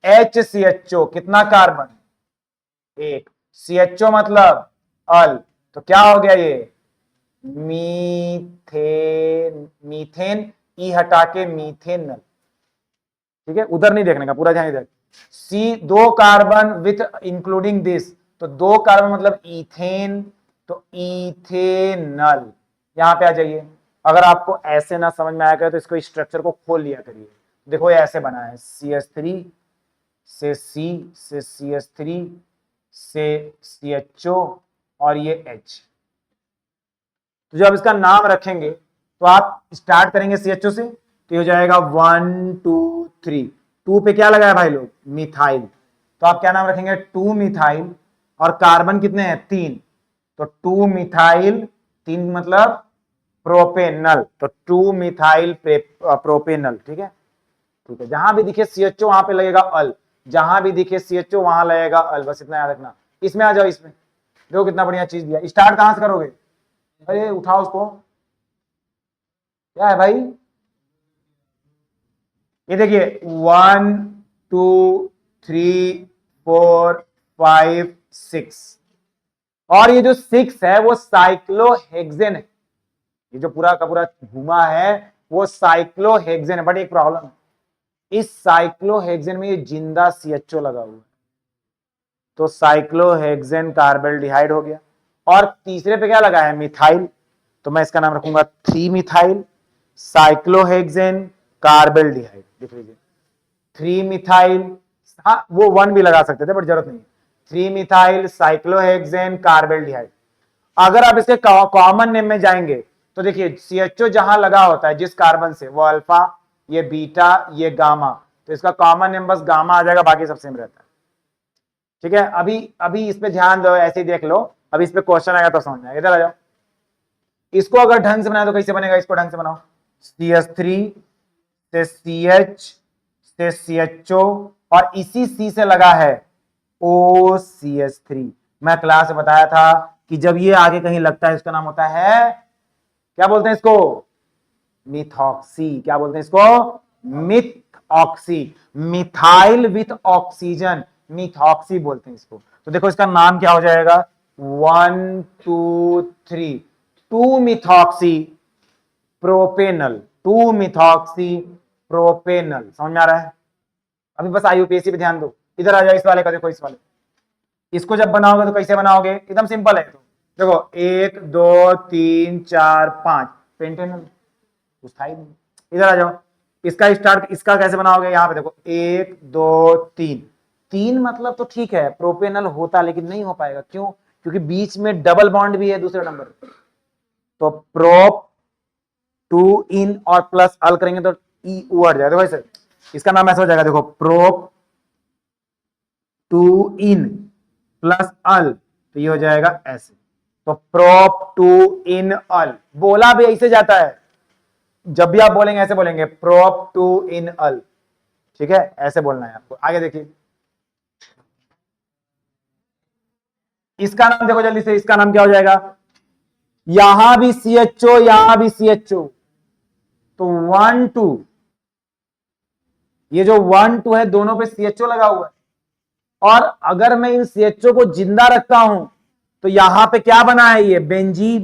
HCHO कितना कार्बन? 1। CHO मतलब अल, तो क्या हो गया ये? मीथेन, मीथेन ई हटा के मीथेनल, ठीक है, उधर नहीं देखने का, पूरा ध्यान इधर। सी, 2 कार्बन विथ इंक्लूडिंग दिस, तो 2 कार्बन मतलब इथेन, तो इथेनल। यहां पे आ जाइए, अगर आपको ऐसे ना समझ में आया करे तो इसको स्ट्रक्चर को खोल लिया करिए। देखो ये ऐसे बना है, CH3 से CH3 से CHO और ये H। तो जब इसका नाम रखेंगे तो आप स्टार्ट करेंगे CHO से, तो हो जाएगा 1 2 3। 2 पे क्या लगा है भाई लोग, मिथाइल, तो आप क्या नाम रखेंगे, 2 मिथाइल। और कार्बन कितने हैं, 3, तो 2 मिथाइल, 3 मतलब प्रोपेनल, तो 2 मिथाइल प्रोपेनल, ठीक है। ठीक है, जहां भी दिखे CHO वहां पे लगेगा अल, जहां भी दिखे CHO वहां लगेगा अल, बस इतना याद रखना। इसमें आ जाओ, इसमें देखो कितना बढ़िया चीज दिया। स्टार्ट कहां से करोगे, अरे उठाओ उसको, क्या है भाई, ये देखिए 1 2 3 4 5 6, और ये जो 6 है वो साइक्लोहेक्सेन है। ये जो पूरा का पूरा घुमा है वो साइक्लोहेक्सेन है, बट एक प्रॉब्लम है, इस साइक्लोहेक्सेन में ये जिंदा CHO लगा हुआ है, तो साइक्लोहेक्सेन कार्बल्डिहाइड हो गया। और तीसरे पे क्या लगा है, मिथाइल, तो मैं इसका नाम रखूंगा 3 मिथाइल साइक्लोहेक्सेन कार्बल्डिहाइड, लिख लीजिए 3 मिथाइल। हाँ वो 1 भी लगा सकते थे बट जरूरत नहीं, 3 मिथाइल साइक्लोहेक्सेन कार्बल्डिहाइड। अगर आप इसके कॉमन नेम में जाएंगे तो देखिए CHO जहां लगा होता है जिस कार्बन से, वो अल्फा, ये बीटा, ये गामा, तो इसका कॉमन नेम बस गामा आ जाएगा, बाकी सब सेम रहता है, ठीक है। अभी अभी इस पे ध्यान दो, ऐसे ही देख लो, अभी इस पे क्वेश्चन आएगा तो समझ में, इधर आ जाओ। इसको अगर ढंग से बनाए तो कैसे बनेगा, इसको ढंग से बनाओ, CH3 से CH से CHO, और इसी C से लगा है OCH3। मैं क्लास में बताया था कि जब ये आगे कहीं लगता है इसका नाम होता है, क्या बोलते हैं इसको, मिथॉक्सी। क्या बोलते हैं इसको, मिथऑक्सी, मिथाइल विथ ऑक्सीजन, मिथॉक्सी बोलते हैं इसको। तो देखो इसका नाम क्या हो जाएगा, 1 2 3, 2 मिथॉक्सी प्रोपेनल, 2 मिथॉक्सी प्रोपेनल। समझ में आ रहा है, अभी बस IUPAC पे ध्यान दो। इधर आ जाओ, इस वाले का देखो, इस वाले, इसको जब बनाओगे तो कैसे बनाओगे, एकदम सिंपल है। तो देखो 1 2 3 4 5 पेंटेनल, कुछ था ही नहीं। इधर आ जाओ, इसका स्टार्ट, इसका कैसे बनाओगे, यहां पे देखो 1 2 3, 3 मतलब तो ठीक है प्रोपेनल होता, लेकिन नहीं हो पाएगा, क्यों, क्योंकि बीच में डबल बॉन्ड भी है दूसरे नंबर, तो प्रोप 2 इन और प्लस अल करेंगे तो ई ऊ हट जाएगा, वैसे इसका नाम ऐसा हो जाएगा, देखो प्रोप 2 इन प्लस अल, तो ये हो जाएगा ऐसे, तो प्रोप 2 इन अल, बोला भी ऐसे जाता है, जब भी आप बोलेंगे ऐसे बोलेंगे, प्रोप 2 इन अल, ठीक है, ऐसे बोलना है आपको। आगे देखिए, इसका नाम देखो जल्दी से, इसका नाम क्या हो जाएगा, यहां भी CHO, यहां भी CHO, तो 1 2, ये जो 1 2 है दोनों पे CHO लगा हुआ है, और अगर मैं इन CHO को जिंदा रखता हूं तो यहां पे क्या बना है, ये बेंजीन।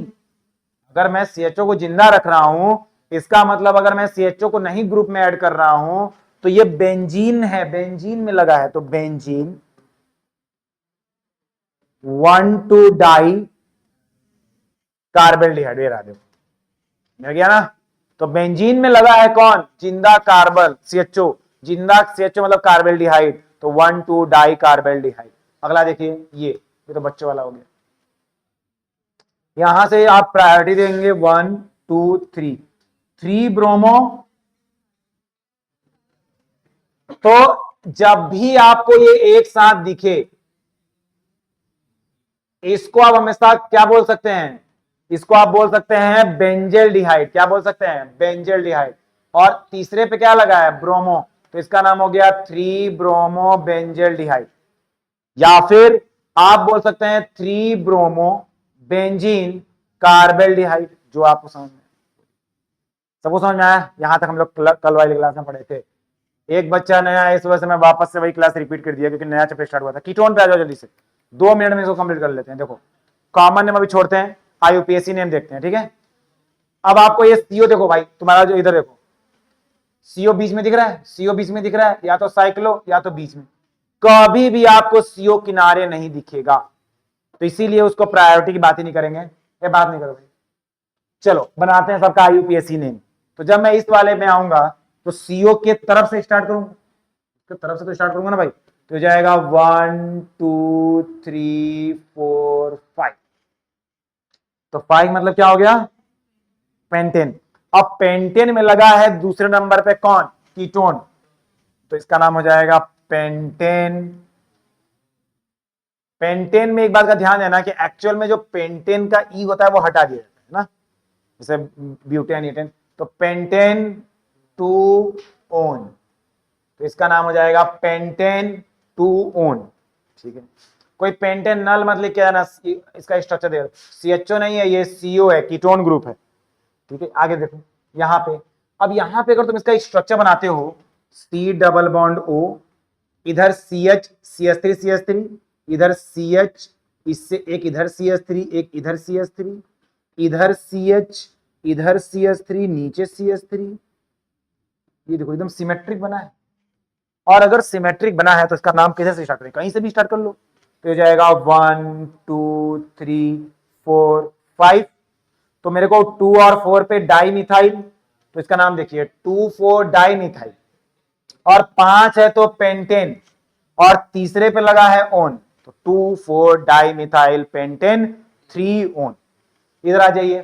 अगर मैं CHO को जिंदा रख रहा हूं, इसका मतलब अगर मैं CHO को नहीं ग्रुप में ऐड कर रहा हूं तो ये बेंजीन है, बेंजीन में लगा है, तो बेंजीन 1 2 डाई कार्बल्डिहाइड, मिल गया ना। तो बेंजीन में लगा है कौन, जिंदा कार्बन, CHO, जिंदा CHO मतलब कार्बल्डिहाइड, तो 1 2 डाई कार्बल्डिहाइड। अगला देखिए, ये तो बच्चों वाला हो गया, यहां से आप प्रायोरिटी देंगे 1 2 3, 3 ब्रोमो। तो जब भी आपको ये एक साथ दिखे, इसको आप हमेशा क्या बोल सकते हैं, इसको आप बोल सकते हैं बेंजेल्डिहाइड। क्या बोल सकते हैं, बेंजेल्डिहाइड। और तीसरे पे क्या लगा है, ब्रोमो, तो इसका नाम हो गया 3 ब्रोमो बेंजेल्डिहाइड। या फिर आप बोल सकते हैं 3 ब्रोमो बेंजीन कार्बल्डिहाइड, जो आपको समझ में, सबको समझ में आया। यहां तक हम लोग कल वाली क्लास में पढ़े थे। एक बच्चा नया है, इस वजह से मैं वापस से वही क्लास रिपीट कर दिया, क्योंकि नया चैप्टर स्टार्ट हुआ था। कीटोन पे आ जाओ जल्दी से, 2 मिनट में इसको कंप्लीट कर लेते हैं। देखो कॉमन नेम अभी छोड़ते हैं, IUPAC नेम देखते हैं, ठीक है। अब आपको ये CO देखो भाई, तुम्हारा जो इधर देखो, सीओ बीच में दिख रहा है, सीओ बीच में दिख रहा है, या तो साइक्लो या तो बीच में, कभी भी आपको सीओ किनारे नहीं दिखेगा, तो इसीलिए उसको प्रायोरिटी की बात ही नहीं करेंगे, ये बात नहीं करोगे। चलो बनाते हैं सबका आईयूपीएसी नेम। तो जब मैं इस वाले में आऊंगा तो सीओ के तरफ से स्टार्ट करूंगा, उसके तरफ से तो स्टार्ट करूंगा ना भाई, तो जाएगा 1 2 3 4 5, तो 5 मतलब क्या हो गया, पेंटेन। अब पेंटेन में लगा है दूसरे नंबर पे कौन, कीटोन, तो इसका नाम हो जाएगा पेंटेन। पेंटेन में एक बात का ध्यान देना कि एक्चुअल में जो पेंटेन का ई होता है वो हटा दिया जाता है ना, जैसे ब्यूटेन एटेन, तो पेंटेन टू ओन, तो इसका नाम हो जाएगा पेंटेन टू ओन। ठीक है, कोई पेंटेन नल मत लिख के आना, इसका स्ट्रक्चर देखो, सीएचओ नहीं है, ये सीओ है, कीटोन ग्रुप है। ठीक है, आगे देखो यहां पे, अब यहां पे अगर तुम इसका स्ट्रक्चर बनाते हो, सी डबल बॉन्ड ओ, इधर C H C S three C S three, इधर सी एच, इससे एक इधर सी एस थ्री, एक इधर सी एस थ्री, इधर सी एच, इधर सी एस थ्री, नीचे सी एस थ्री, ये देखो एकदम सिमेट्रिक बना है। और अगर सिमेट्रिक बना है तो इसका नाम किसे से स्टार्ट करें, कहीं से भी स्टार्ट कर लो, तो हो जाएगा 1 2 3 4 5, तो मेरे को 2 और 4 पे डाई मिथाइल, तो इसका नाम देखिए 2,4 डाई मिथाइल, और 5 है तो पेंटेन, और तीसरे पे लगा है ओन, तो 2,4 डाई मिथाइल पेंटेन 3 ओन। इधर आ जाइए,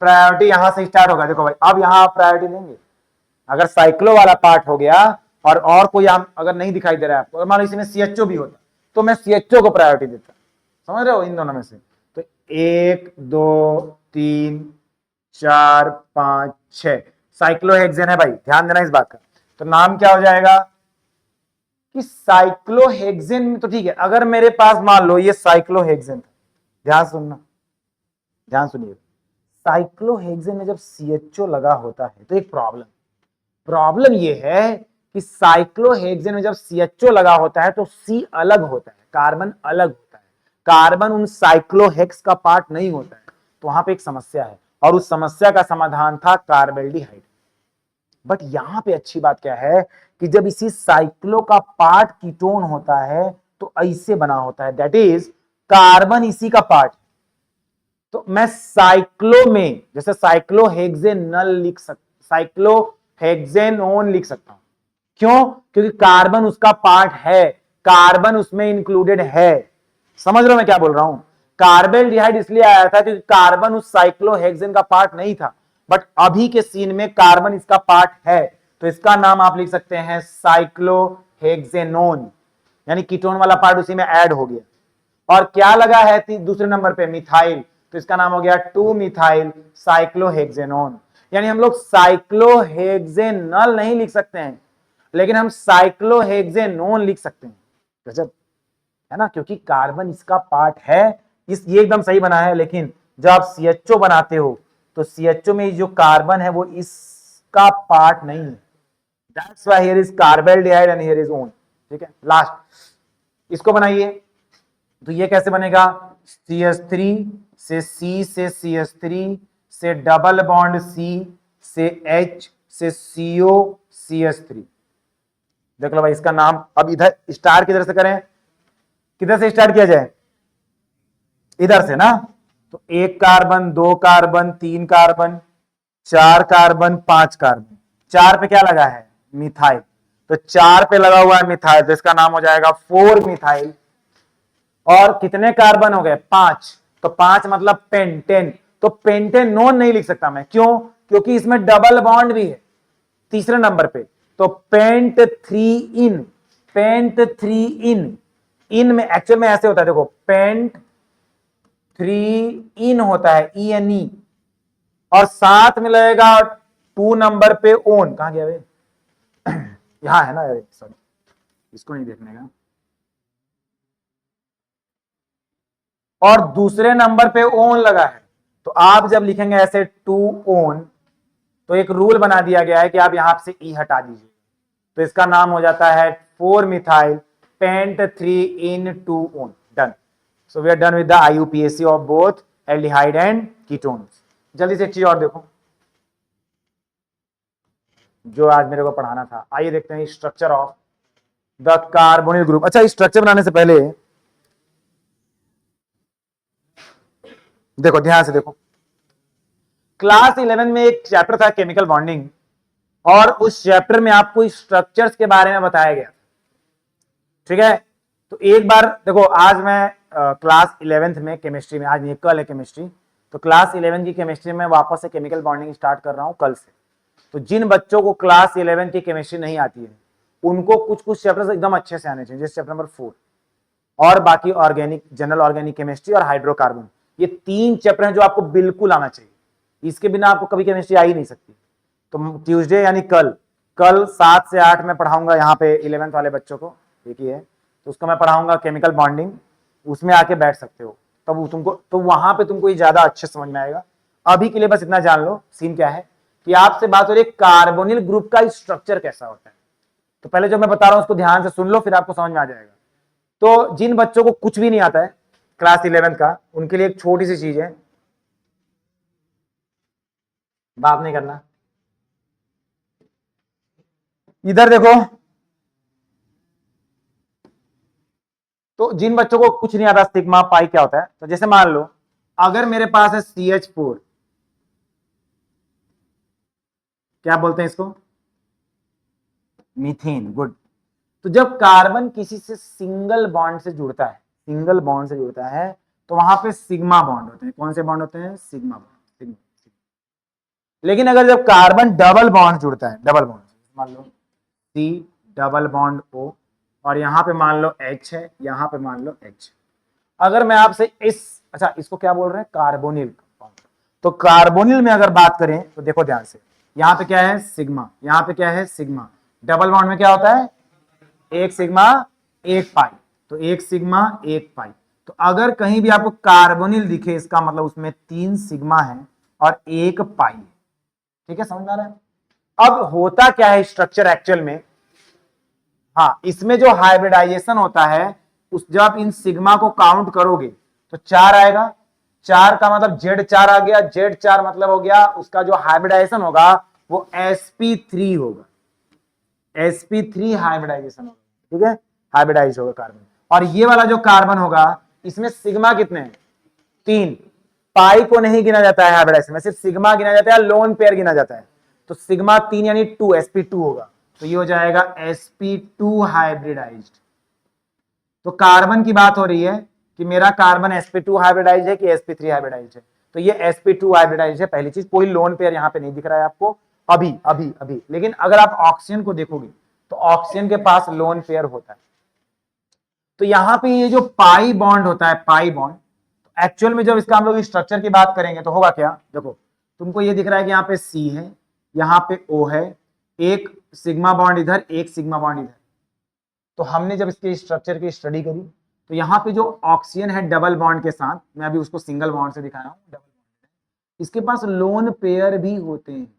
प्रायोरिटी यहां से स्टार्ट होगा, देखो भाई अब यहां आप प्रायोरिटी देंगे, अगर साइक्लो वाला पार्ट हो गया और कोई अगर नहीं दिखाई दे रहा है आपको, मान लो इसमें सीएचओ भी होता तो मैं सीएचओ को प्रायोरिटी देता, समझ रहे हो, इन दोनों में से। तो 1 2 3 4 5 6 साइक्लोहेक्सेन है भाई, ध्यान देना इस बात का। तो नाम क्या हो जाएगा कि साइक्लोहेक्सेन में, तो ठीक है, अगर मेरे पास मान लो ये साइक्लोहेक्सेन था, ध्यान सुनना, ध्यान सुनिए, साइक्लोहेक्सेन में जब सीएचओ लगा होता है तो एक प्रॉब्लम ये है कि साइक्लोहेक्सेन में जब सीएचओ लगा होता है तो सी अलग होता है, कार्बन अलग होता है, कार्बन उन साइक्लोहेक्स का पार्ट नहीं होता है, तो वहां पे एक समस्या है, और उस समस्या का समाधान था कार्बेल्डिहाइड। बट यहां पे अच्छी बात क्या है कि जब इसी साइक्लो का पार्ट कीटोन होता है तो ऐसे बना होता है, दैट इज कार्बन इसी का पार्ट। तो मैं साइक्लो में जैसे साइक्लोहेक्सेनल लिख सकता, साइक्लोहेक्सेनोन लिख सकता हूं, क्यों, क्योंकि कार्बन उसका पार्ट है, कार्बन उसमें इंक्लूडेड है। समझ रहे हो मैं क्या बोल रहा हूं, कार्बेल्डिहाइड इसलिए आया था क्योंकि कार्बन उस साइक्लोहेक्सेन का पार्ट नहीं था, बट अभी के सीन में कार्बन इसका पार्ट है, तो इसका नाम आप लिख सकते हैं साइक्लोहेक्सेनोन, यानी कीटोन वाला पार्ट उसी में ऐड हो गया। और क्या लगा है दूसरे नंबर पे, मिथाइल, तो इसका नाम हो गया 2 मिथाइल साइक्लोहेक्सेनोन। यानी हम लोग साइक्लोहेक्सेनल नहीं लिख सकते हैं, लेकिन हम साइक्लोहेक्सेनोन लिख सकते हैं। गजब है ना, क्योंकि कार्बन इसका पार्ट है, ये एकदम सही बना है, लेकिन जब आप सीएचओ बनाते हो तो सीएचओ में जो कार्बन है वो इसका पार्ट नहीं है, that's why here is carbaldehyde and here is own. ठीक है, लास्ट इसको बनाइए, तो ये कैसे बनेगा, CH3 से C से CH3 से डबल बॉन्ड C से H से CO CH3। देख लो भाई इसका नाम, अब इधर स्टार्ट किधर से करें, किधर से स्टार्ट किया जाए, इधर से ना, तो 1 carbon 2 carbon 3 carbon 4 carbon 5 carbon, 4 पे क्या लगा है, मिथाइल, तो 4 पे लगा हुआ है मिथाइल, तो इसका नाम हो जाएगा 4 मिथाइल। और कितने कार्बन हो गए, 5, तो 5 मतलब पेंटेन, तो पेंटेनोन नहीं लिख सकता मैं, क्यों, क्योंकि इसमें डबल बॉन्ड भी है तीसरे नंबर पे, तो पेंट 3 इन, पेंट 3 इन, इन में एक्चुअल में ऐसे होता है, देखो पेंट 3 इन होता है, ENE, और साथ में लगेगा 2 नंबर पे ओन, कहां गया भाई यहां है ना, सॉरी इसको नहीं देखने का, और दूसरे नंबर पे ओन लगा है, तो आप जब लिखेंगे ऐसे 2 ओन, तो एक रूल बना दिया गया है कि आप यहां से ई हटा दीजिए, तो इसका नाम हो जाता है 4 methyl pent 3 en 2 one, done. So we are done with the IUPAC of both aldehyde and ketones. जल्दी से एक चीज और देखो, जो आज मेरे को पढ़ाना था। आइए देखते हैं structure of the carbonyl group. अच्छा, स्ट्रक्चर बनाने से पहले देखो, ध्यान से देखो, क्लास 11 में एक चैप्टर था केमिकल बॉन्डिंग, और उस चैप्टर में आपको स्ट्रक्चर्स के बारे में बताया गया, ठीक है। तो एक बार देखो, आज मैं क्लास 11th में केमिस्ट्री में, आज नहीं कल है केमिस्ट्री, तो क्लास 11 की केमिस्ट्री में वापस से केमिकल बॉन्डिंग स्टार्ट कर रहा हूं कल से। तो जिन बच्चों को क्लास 11 की केमिस्ट्री नहीं आती है, उनको कुछ कुछ चैप्टर्स एकदम अच्छे से आने चाहिए, जैसे चैप्टर नंबर 4 और बाकी ऑर्गेनिक, जनरल ऑर्गेनिक केमिस्ट्री और हाइड्रोकार्बन। ये 3 चैप्टर हैं जो आपको बिल्कुल आना चाहिए, इसके बिना आपको कभी केमिस्ट्री आ ही नहीं सकती। तो ट्यूसडे यानी कल कल 7 से 8 में पढ़ाऊंगा यहाँ पे 11th वाले बच्चों को, एक ही है, तो उसको मैं पढ़ाऊंगा केमिकल बॉन्डिंग, उसमें आके बैठ सकते हो, तब तुमको, तो वहां पे तुमको ये ज्यादा अच्छे समझ में आएगा। अभी के लिए बस इतना जान लो, सीन क्या है कि आपसे बात हो रही है कार्बोनिल ग्रुप का स्ट्रक्चर कैसा होता है। तो पहले जो मैं बता रहा हूं उसको ध्यान से सुन लो, फिर आपको समझ में आ जाएगा। तो जिन बच्चों को कुछ भी नहीं आता है क्लास 11 का, उनके लिए एक छोटी सी चीज है, बात नहीं करना, इधर देखो। तो जिन बच्चों को कुछ नहीं आता सिग्मा पाई क्या होता है, तो जैसे मान लो अगर मेरे पास है CH4, क्या बोलते हैं इसको, मीथेन, गुड। तो जब कार्बन किसी से सिंगल बॉन्ड से जुड़ता है, सिंगल बॉन्ड से जुड़ता है, तो वहां पे सिग्मा बॉन्ड होते हैं। कौन से बॉन्ड होते हैं, सिग्मा बॉन्ड। लेकिन अगर जब कार्बन डबल बॉन्ड जुड़ता है, डबल बॉन्ड, मान लो C डबल बॉन्ड O, और यहां पे मान लो H है, यहां पे मान लो H। अगर मैं आपसे अच्छा इसको क्या बोल रहे हैं, कार्बोनिल। तो कार्बोनिल में अगर बात करें तो देखो ध्यान से, यहां पे क्या है सिग्मा, यहां पे क्या है सिग्मा, डबल बॉन्ड में क्या होता है, एक सिग्मा एक पाई, तो एक सिग्मा एक पाई। तो अगर कहीं भी आपको कार्बोनिल दिखे, इसका मतलब उसमें 3 सिग्मा है और एक पाई है, ठीक है, समझ में आ रहा है। अब होता क्या है स्ट्रक्चर एक्चुअल में, हाँ, इसमें जो हाइब्रिडाइजेशन होता है, उस जब आप इन सिग्मा को काउंट करोगे तो 4 आएगा, 4 का मतलब Z4 आ गया, Z4 मतलब हो गया उसका जो हाइब्रिडाइजेशन होगा वो sp3 होगा, sp3 हाइब्रिडाइजेशन होगा, ठीक है, हाइब्रिडाइज होगा कार्बन। और ये वाला जो कार्बन होगा, इसमें सिग्मा कितने हैं, 3, पाई को नहीं गिना जाता है हाइब्रिडाइजेशन में, सिर्फ सिग्मा गिना जाता है, लोन पेयर गिना जाता है। तो सिग्मा 3 यानी 2, sp2 होगा, तो ये हो जाएगा sp2 हाइब्रिडाइज्ड। तो कार्बन की बात हो रही है कि मेरा कार्बन sp2 हाइब्रिडाइज है कि sp3 हाइब्रिडाइज है, तो ये sp2 हाइब्रिडाइज है। पहली चीज, कोई लोन पेयर यहां पे नहीं दिख रहा है आपको अभी अभी अभी, लेकिन अगर आप ऑक्सीजन को देखोगे तो ऑक्सीजन के पास लोन पेयर होता है। तो यहां पे ये जो पाई बॉन्ड होता है, पाई बॉन्ड, एक्चुअल में जब इसका हम लोग स्ट्रक्चर की बात करेंगे तो होगा क्या, देखो तुमको ये दिख रहा है कि यहाँ पे C है, यहाँ पे O है, एक सिग्मा बॉन्ड इधर, एक सिग्मा बॉन्ड इधर। तो हमने जब इसके स्ट्रक्चर की स्टडी करी तो यहाँ पे जो ऑक्सीजन है डबल बॉन्ड के साथ, मैं अभी उसको सिंगल बॉन्ड से दिखा रहा हूँ, डबल बॉन्ड, इसके पास लोन पेयर भी होते हैं,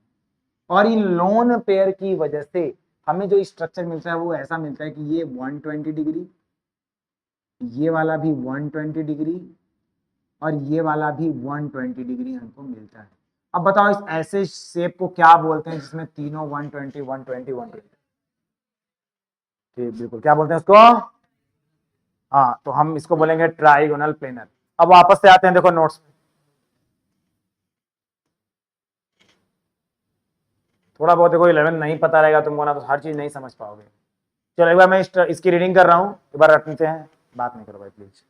और इन लोन पेयर की वजह से हमें जो स्ट्रक्चर मिलता है वो ऐसा मिलता है कि ये 120 डिग्री, ये वाला भी 120 डिग्री, और ये वाला भी 120 डिग्री हमको मिलता है। अब बताओ इस ऐसे शेप को क्या बोलते हैं जिसमें तीनों 120 120 120, ठीक, बिल्कुल, क्या बोलते हैं उसको, हाँ, तो हम इसको बोलेंगे ट्राइगोनल प्लेनर। अब वापस से आते हैं, देखो नोट्स में थोड़ा बहुत देखो, 11 नहीं पता रहेगा तुमको ना, तो हर चीज नहीं समझ पाओगे। चलो एक बार मैं इसकी रीडिंग कर रहा हूं, एक बार रखते हैं, बात नहीं करो भाई प्लीज।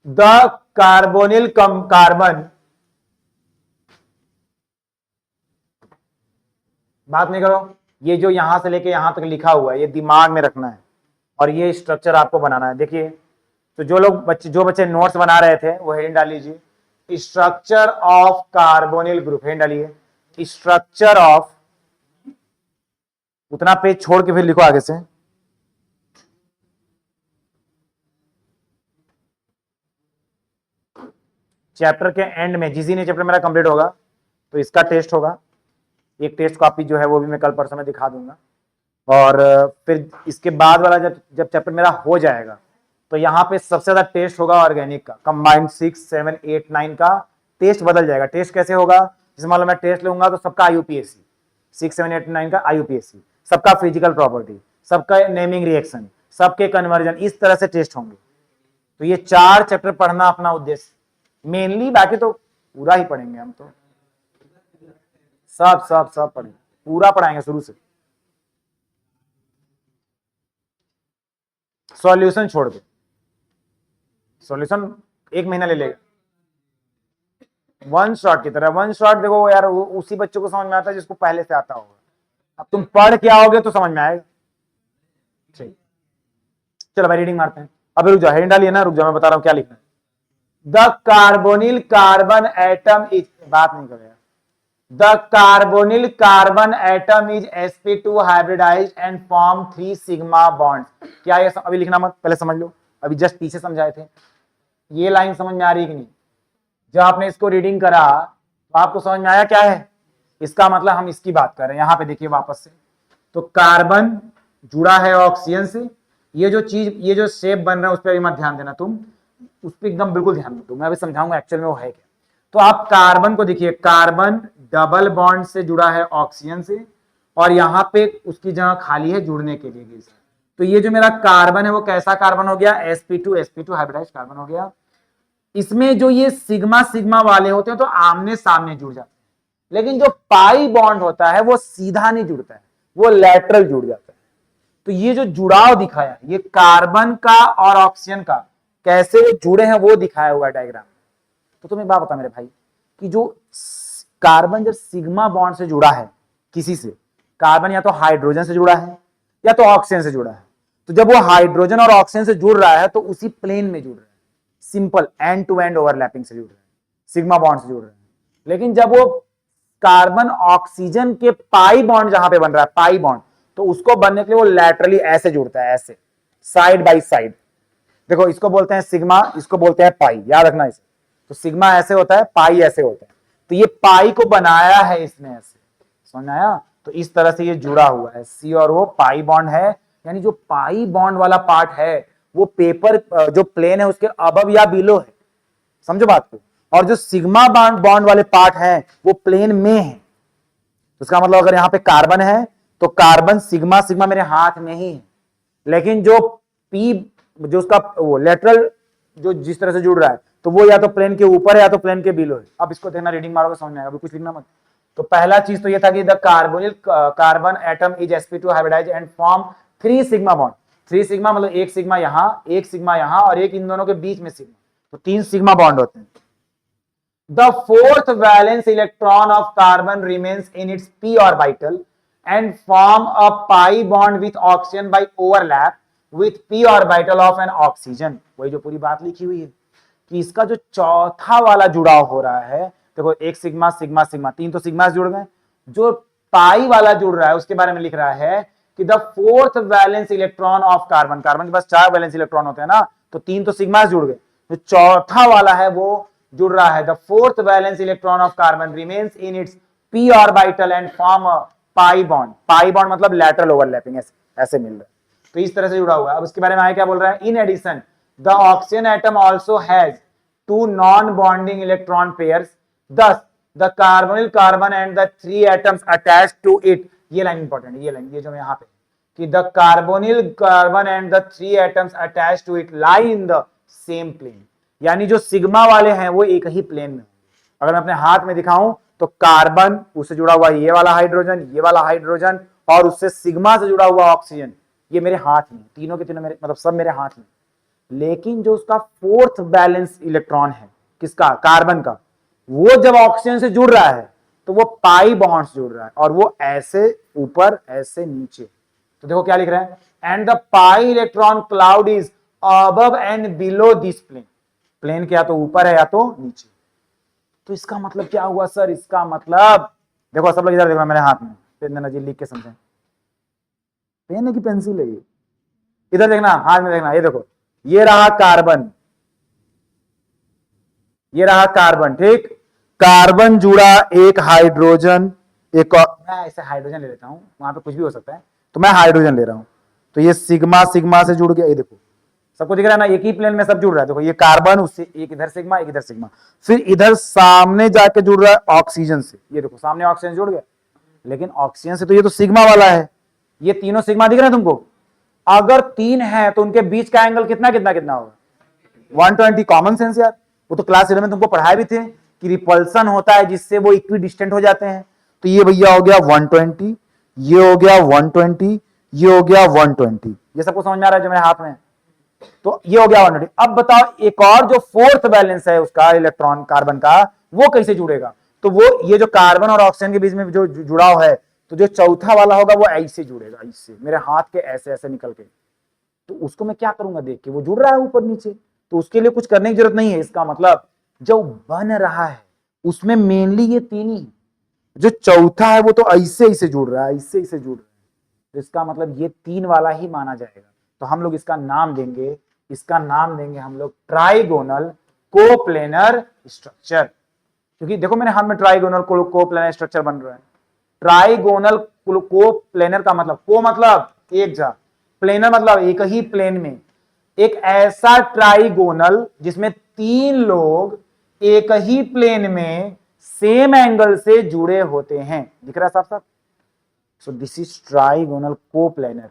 द कार्बोनिल कार्बन, बात नहीं करो, ये जो यहां से लेके यहां तक लिखा हुआ है ये दिमाग में रखना है, और ये स्ट्रक्चर आपको बनाना है। देखिए, तो जो बच्चे नोट्स बना रहे थे वो हेडिंग डाल लीजिए, structure of carbonyl group, heading डालिए स्ट्रक्चर ऑफ, उतना पेज छोड़ के फिर लिखो आगे से, चैप्टर के एंड में, जिस दिन ये चैप्टर मेरा कंप्लीट होगा तो इसका टेस्ट होगा, एक टेस्ट कॉपी जो है वो भी मैं कल परसों में दिखा दूंगा। और फिर इसके बाद वाला जब चैप्टर मेरा हो जाएगा तो यहाँ पे सबसे ज्यादा टेस्ट होगा ऑर्गेनिक का, कंबाइंड 6 7 8 9 का टेस्ट बदल जाएगा। टेस्ट कैसे होगा, जैसे मान लो मैं टेस्ट लूंगा तो सबका IUPAC, 6, 7, 8, 9 का IUPAC, सबका फिजिकल प्रॉपर्टी, सबका नेमिंग रिएक्शन, सबके कन्वर्जन, इस तरह से टेस्ट होंगे। तो ये 4 चैप्टर पढ़ना अपना उद्देश्य मेनली, बाकी तो पूरा ही पढ़ेंगे हम, तो सब पढ़ेंगे, पूरा पढ़ाएंगे शुरू से। सॉल्यूशन छोड़ दो, सॉल्यूशन 1 महीना ले लेगा, वन शॉट की तरह। वन शॉट देखो यार, उसी बच्चों को समझ में आता है जिसको पहले से आता होगा। अब तुम पढ़ के आओगे तो समझ में आएगा। ठीक, चलो भाई रीडिंग मारते हैं। अब रुक जाओ, हेडिंग डालिए ना, रुक जाओ, मैं बता रहा हूं क्या लिखना है। The carbonyl carbon atom is, बात नहीं करेगा, the carbonyl carbon atom is sp2 hybridized and form 3 sigma bond. क्या ये अभी लिखना मत, पहले समझ लो, अभी जस्ट पीछे समझाए थे। ये लाइन समझ में आ रही कि नहीं? जब आपने इसको रीडिंग करा तो आपको समझ में आया क्या है इसका मतलब? हम इसकी बात कर रहे हैं। यहां पे देखिए वापस से, तो कार्बन जुड़ा है ऑक्सीजन से, ये जो चीज, ये जो शेप बन रहा है उस पर भी मत ध्यान देना तुम, उस पर एकदम बिल्कुल ध्यान दो, मैं अभी समझाऊंगा एक्चुअल में वो है क्या। तो आप कार्बन को देखिए, कार्बन डबल बॉन्ड से जुड़ा है ऑक्सीजन से, और यहाँ पे उसकी जगह खाली है जुड़ने के लिए गैस। तो ये जो मेरा कार्बन है वो कैसा कार्बन हो गया? sp2 हाइब्रिडाइज्ड कार्बन हो गया। इसमें जो ये सिग्मा सिग्मा वाले होते हैं तो आमने सामने जुड़ जाते हैं, लेकिन जो पाई बॉन्ड होता है वो सीधा नहीं जुड़ता है, वो लैटरल जुड़ जाता है। तो ये जो जुड़ाव दिखाया, ये कार्बन का और ऑक्सीजन का कैसे जुड़े हैं वो दिखाया हुआ डायग्राम। तो तुम्हें बात बता मेरे भाई, कि जो कार्बन जब सिग्मा बॉन्ड से जुड़ा है किसी से, कार्बन या तो हाइड्रोजन से जुड़ा है या तो ऑक्सीजन से जुड़ा है, तो जब वो हाइड्रोजन और ऑक्सीजन से जुड़ रहा है तो उसी प्लेन में जुड़ रहा है, simple end to end overlapping से जुड़ रहा है, सिग्मा बॉन्ड से जुड़ रहा है। लेकिन जब वो कार्बन ऑक्सीजन के पाई बॉन्ड जहां पे बन रहा है, पाई बॉन्ड, तो उसको बनने के लिए वो लैटरली ऐसे जुड़ता है, ऐसे साइड बाय साइड। देखो इसको बोलते हैं सिग्मा, इसको बोलते हैं पाई, याद रखना इसे। तो सिग्मा ऐसे होता है, पाई ऐसे होता है, तो ये पाई को बनाया है इसने ऐसे, समझ आया? तो इस तरह से ये जुड़ा हुआ है, सी और वो पाई बॉन्ड है, यानी जो पाई बॉन्ड वाला पार्ट है वो पेपर जो प्लेन है उसके अबव या बिलो है, समझो बात को। और जो सिग्मा बॉन्ड वाले पार्ट है वो प्लेन में है। तो इसका मतलब अगर यहां पे कार्बन है तो कार्बन सिग्मा सिग्मा मेरे हाथ में ही है, लेकिन जो पी, जो उसका वो लेटरल जो जिस तरह से जुड़ रहा है तो वो या तो प्लेन के ऊपर है या तो प्लेन के बिलो है। अब इसको देखना, रीडिंग मारोगे समझ में आएगा, अभी कुछ लिखना मत। तो पहला चीज तो ये था कि the carbonyl carbon atom is sp2 hybridized and form 3 sigma bond. 3 sigma मतलब एक सिग्मा यहां, एक सिग्मा यहां और एक इन दोनों के बीच में सिग्मा, तो 3 सिग्मा बॉन्ड होते हैं। The fourth valence electron of carbon remains in its p orbital and form a pi bond with oxygen by overlap with p orbital of an oxygen। वही जो पूरी बात लिखी हुई है कि इसका जो चौथा वाला जुड़ाव हो रहा है, देखो एक सिग्मा सिग्मा सिग्मा, 3 तो सिग्मा जुड़ गए, जो पाई वाला जुड़ रहा है उसके बारे में लिख रहा है कि the fourth valence electron of carbon, carbon के पास 4 वैलेंस इलेक्ट्रॉन होते हैं ना, तो 3 तो सिग्मा जुड़ गए, जो चौथा वाला है वो जुड़ रहा है। The fourth valence electron of carbon remains in its p orbital and form a pi bond. Pi bond मतलब लैटरल ओवरलैपिंग, ऐसे मिल रहा है, तो इस तरह से जुड़ा हुआ है। अब उसके बारे में आगे क्या बोल रहा है? In addition the oxygen atom also has 2 non bonding electron pairs, thus the carbonyl carbon and the 3 atoms attached to it। ये लाइन इंपॉर्टेंट है, ये लाइन, ये जो यहाँ पे कि the carbonyl carbon and the 3 atoms attached to it lie in the same plane, यानी जो सिग्मा वाले हैं वो एक ही प्लेन में। अगर मैं अपने हाथ में दिखाऊं तो कार्बन, उससे जुड़ा हुआ ये वाला हाइड्रोजन, ये वाला हाइड्रोजन, और उससे सिग्मा से जुड़ा हुआ ऑक्सीजन, ये मेरे हाथ में, तीनों के तीनों मेरे, मतलब सब मेरे हाथ में। लेकिन जो उसका फोर्थ बैलेंस इलेक्ट्रॉन है, किसका? कार्बन का, वो जब ऑक्सीजन से जुड़ रहा है तो वो पाई बॉन्ड से जुड़ रहा है, और वो ऐसे ऊपर ऐसे नीचे। तो देखो क्या लिख रहा है? And the pi electron cloud is above and below this plane. Plane के या तो ऊपर है या तो नीचे। तो इसका मतलब क्या हुआ सर? इसका मतलब देखो, सब लोग इधर देखो मेरे हाथ में, पेन देना जी, लिख के समझें। पेन है कि पेंसिल है? ये इधर देखना, हाथ में देखना, ये देखो, ये रहा कार्बन, ये रहा कार्बन, ठीक। कार्बन जुड़ा एक हाइड्रोजन, एक और, मैं ऐसे हाइड्रोजन ले लेता हूं, वहां पे कुछ भी हो सकता है, तो मैं हाइड्रोजन ले रहा हूं। तो ये सिग्मा सिग्मा से जुड़ गया, ये देखो सबको दिख रहा है ना, एक ही प्लेन में सब जुड़ रहा है। देखो ये कार्बन, उससे एक इधर सिग्मा, एक इधर सिग्मा, फिर इधर सामने जाके जुड़ रहा है ऑक्सीजन से, ये देखो सामने ऑक्सीजन जुड़ गया, लेकिन ऑक्सीजन से तो ये तो सिग्मा वाला है, ये तीनों सिग्मा दिख रहे हैं तुमको। अगर 3 है तो उनके बीच का एंगल कितना कितना कितना होगा, 120। कॉमन सेंस यार, वो तो क्लास 11 में तुमको पढ़ाए भी थे कि रिपल्सन होता है जिससे वो इक्वी डिस्टेंट हो जाते हैं। तो ये भैया हो गया 120, ये हो गया 120, ये हो गया 120। ये सबको समझ में आ रहा है जो मेरे हाथ में? तो ये हो गया 120। अब बताओ एक और जो फोर्थ बैलेंस है उसका इलेक्ट्रॉन कार्बन का, वो कैसे जुड़ेगा? तो वो ये जो कार्बन और ऑक्सीजन के बीच में जो जुड़ाव है, तो जो चौथा वाला होगा वो ऐसे जुड़ेगा, ऐसे मेरे हाथ के ऐसे ऐसे निकल के। तो उसको मैं क्या करूंगा, देख के वो जुड़ रहा है ऊपर नीचे, तो उसके लिए कुछ करने की जरूरत नहीं है। इसका मतलब जो बन रहा है उसमें मेनली ये तीन ही, जो चौथा है वो तो ऐसे ऐसे जुड़ रहा है, ऐसे ऐसे जुड़ रहा है। तो इसका मतलब ये तीन वाला ही माना जाएगा। तो हम लोग इसका नाम देंगे, इसका नाम देंगे हम लोग ट्राइगोनल कोप्लेनर स्ट्रक्चर। क्योंकि देखो मेरे हाथ में ट्राइगोनल कोप्लेनर स्ट्रक्चर बन रहा है। ट्राइगोनल कोप्लेनर का मतलब, को मतलब एक जा, प्लेनर मतलब एक ही प्लेन में, एक ऐसा ट्राइगोनल जिसमें तीन लोग एक ही प्लेन में सेम एंगल से जुड़े होते हैं। दिख रहा है साफ साफ? So this is trigonal coplanar.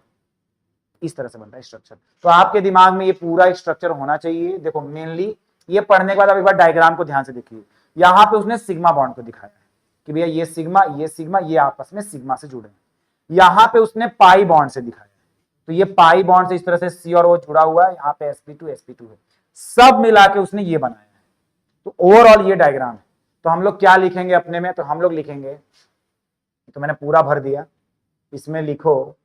इस तरह से बनता है स्ट्रक्चर। तो आपके दिमाग में ये पूरा स्ट्रक्चर होना चाहिए। देखो मेनली ये पढ़ने के बाद अब एक बार डायग्राम को ध्यान से देखिए। यहां पे उसने सिग्मा बॉन्ड को दिखाया है कि भैया ये सिग्मा ये आपस में सिग्मा से जुड़े हैं। यहां पे उसने पाई बॉन्ड से दिखाया है, तो ये पाई बॉन्ड से इस तरह से सी और ओ जुड़ा हुआ है, यहाँ पे sp2 है, सब मिला के उसने ये बनाया है। तो ओवरऑल ये डायग्राम है। तो हम लोग क्या लिखेंगे अपने में? तो हम लोग लिखेंगे, तो मैंने पूरा भर दिया, इसमें लिखो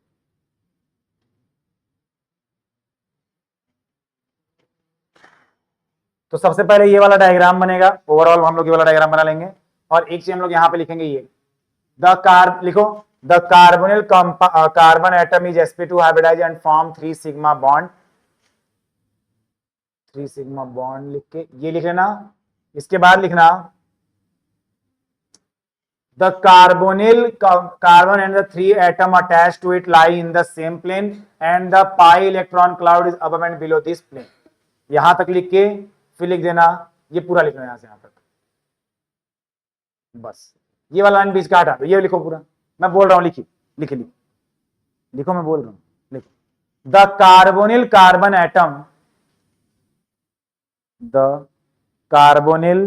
तो सबसे पहले ये वाला डायग्राम बनेगा। ओवरऑल हम लोग ये वाला डायग्राम बना लेंगे। और एक चीज हम लोग यहां पे लिखेंगे, ये लिखो the carbonyl carbon atom is sp2 hybridise and form 3 sigma bond. 3 sigma bond लिख के ये लिख लेना। इसके बाद लिखना the carbon and the 3 atom attached to it lie in the same plane and the pi electron cloud is above and below this plane। यहां तक लिख के फिर लिख देना, ये पूरा लिखना यहां से यहां तक, बस ये वाला लाइन बीच का हटा दो, ये लिखो पूरा। मैं बोल रहा हूं, लिखिए लिखिए लिखो, लिखो मैं बोल रहा हूं, लिखो the carbonyl carbon atom, the carbonyl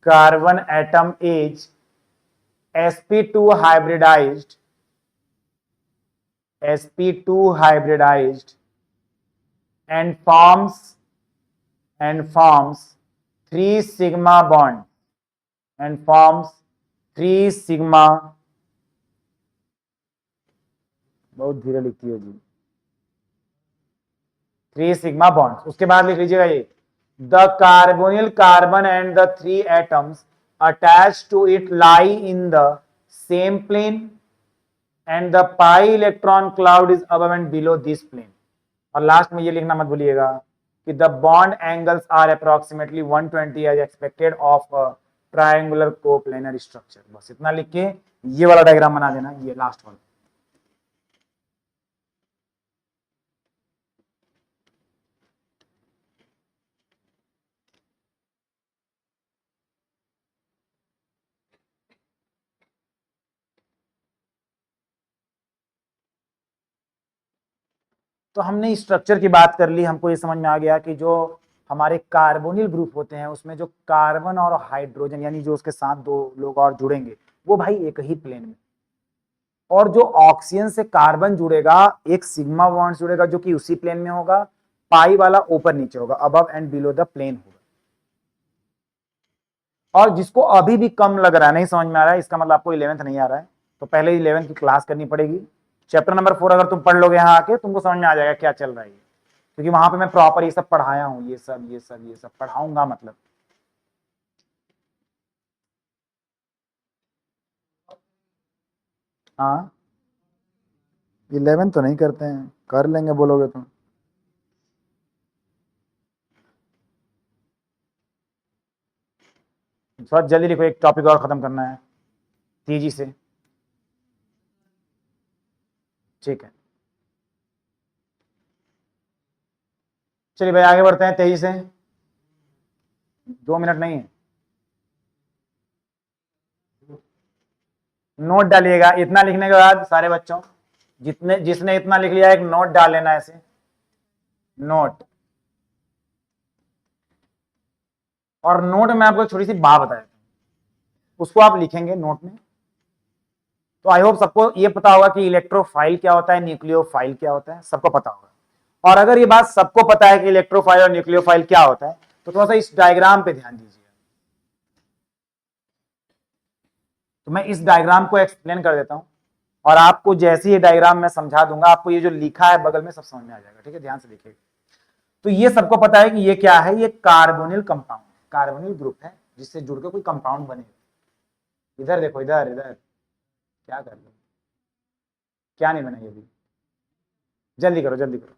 carbon atom is sp2 hybridized, sp2 hybridized and forms 3 sigma bond and forms 3 sigma, बहुत धीरे लिखती होगी, 3 sigma bonds। उसके बाद लिख लीजिएगा ये the carbonyl carbon and the 3 atoms attached to it lie in the same plane and the pi electron cloud is above and below this plane। और लास्ट में ये लिखना मत भूलिएगा कि the bond angles are approximately 120 as expected of a triangular coplanar structure. बस इतना लिख के ये वाला डायग्राम बना देना, ये लास्ट वाला। तो हमने स्ट्रक्चर की बात कर ली, हमको ये समझ में आ गया कि जो हमारे कार्बोनिल ग्रुप होते हैं उसमें जो कार्बन और हाइड्रोजन यानी जो उसके साथ दो लोग और जुड़ेंगे वो भाई एक ही प्लेन में, और जो ऑक्सीजन से कार्बन जुड़ेगा एक सिग्मा बॉन्ड जुड़ेगा जो कि उसी प्लेन में होगा, पाई वाला ऊपर नीचे होगा, above and below the plane होगा। और जिसको अभी भी कम लग रहा है, नहीं समझ में आ रहा है, इसका मतलब आपको 11th नहीं आ रहा है, तो पहले 11th की क्लास करनी पड़ेगी। चैप्टर नंबर 4 अगर तुम पढ़ लोगे यहाँ आके तुमको समझ में आ जाएगा क्या चल रहा है, क्योंकि वहां पे मैं प्रॉपर ये सब पढ़ाया हूँ, ये सब पढ़ाऊंगा मतलब। हाँ 11 तो नहीं करते हैं, कर लेंगे बोलोगे तो। थोड़ा जल्दी लिखो, एक टॉपिक और खत्म करना है तेजी से, ठीक है। चलिए भाई आगे बढ़ते हैं तेजी से, 2 मिनट नहीं है। नोट डालिएगा। इतना लिखने के बाद सारे बच्चों जिसने इतना लिख लिया एक नोट डाल लेना ऐसे, नोट। और नोट में आपको छोटी सी बात बताया, उसको आप लिखेंगे नोट में। तो आई होप सबको ये पता होगा कि इलेक्ट्रोफाइल क्या होता है, न्यूक्लियोफाइल क्या होता है, सबको पता होगा। और अगर ये बात सबको पता है कि इलेक्ट्रोफाइल और न्यूक्लियोफाइल क्या होता है, तो थोड़ा सा इस डायग्राम पे ध्यान दीजिए। तो मैं इस डायग्राम को एक्सप्लेन कर देता हूं, और आपको जैसे ये डायग्राम मैं समझा दूंगा, आपको ये जो लिखा है बगल में सब समझ में आ जाएगा। ठीक है, ध्यान से देखिए। तो ये सबको पता है कि ये क्या है, ये कार्बोनिल कंपाउंड, कार्बोनिल ग्रुप है जिससे जुड़कर कोई कंपाउंड बने। इधर देखो, इधर इधर क्या कर लो, क्या नहीं बना ये भी, जल्दी करो जल्दी करो।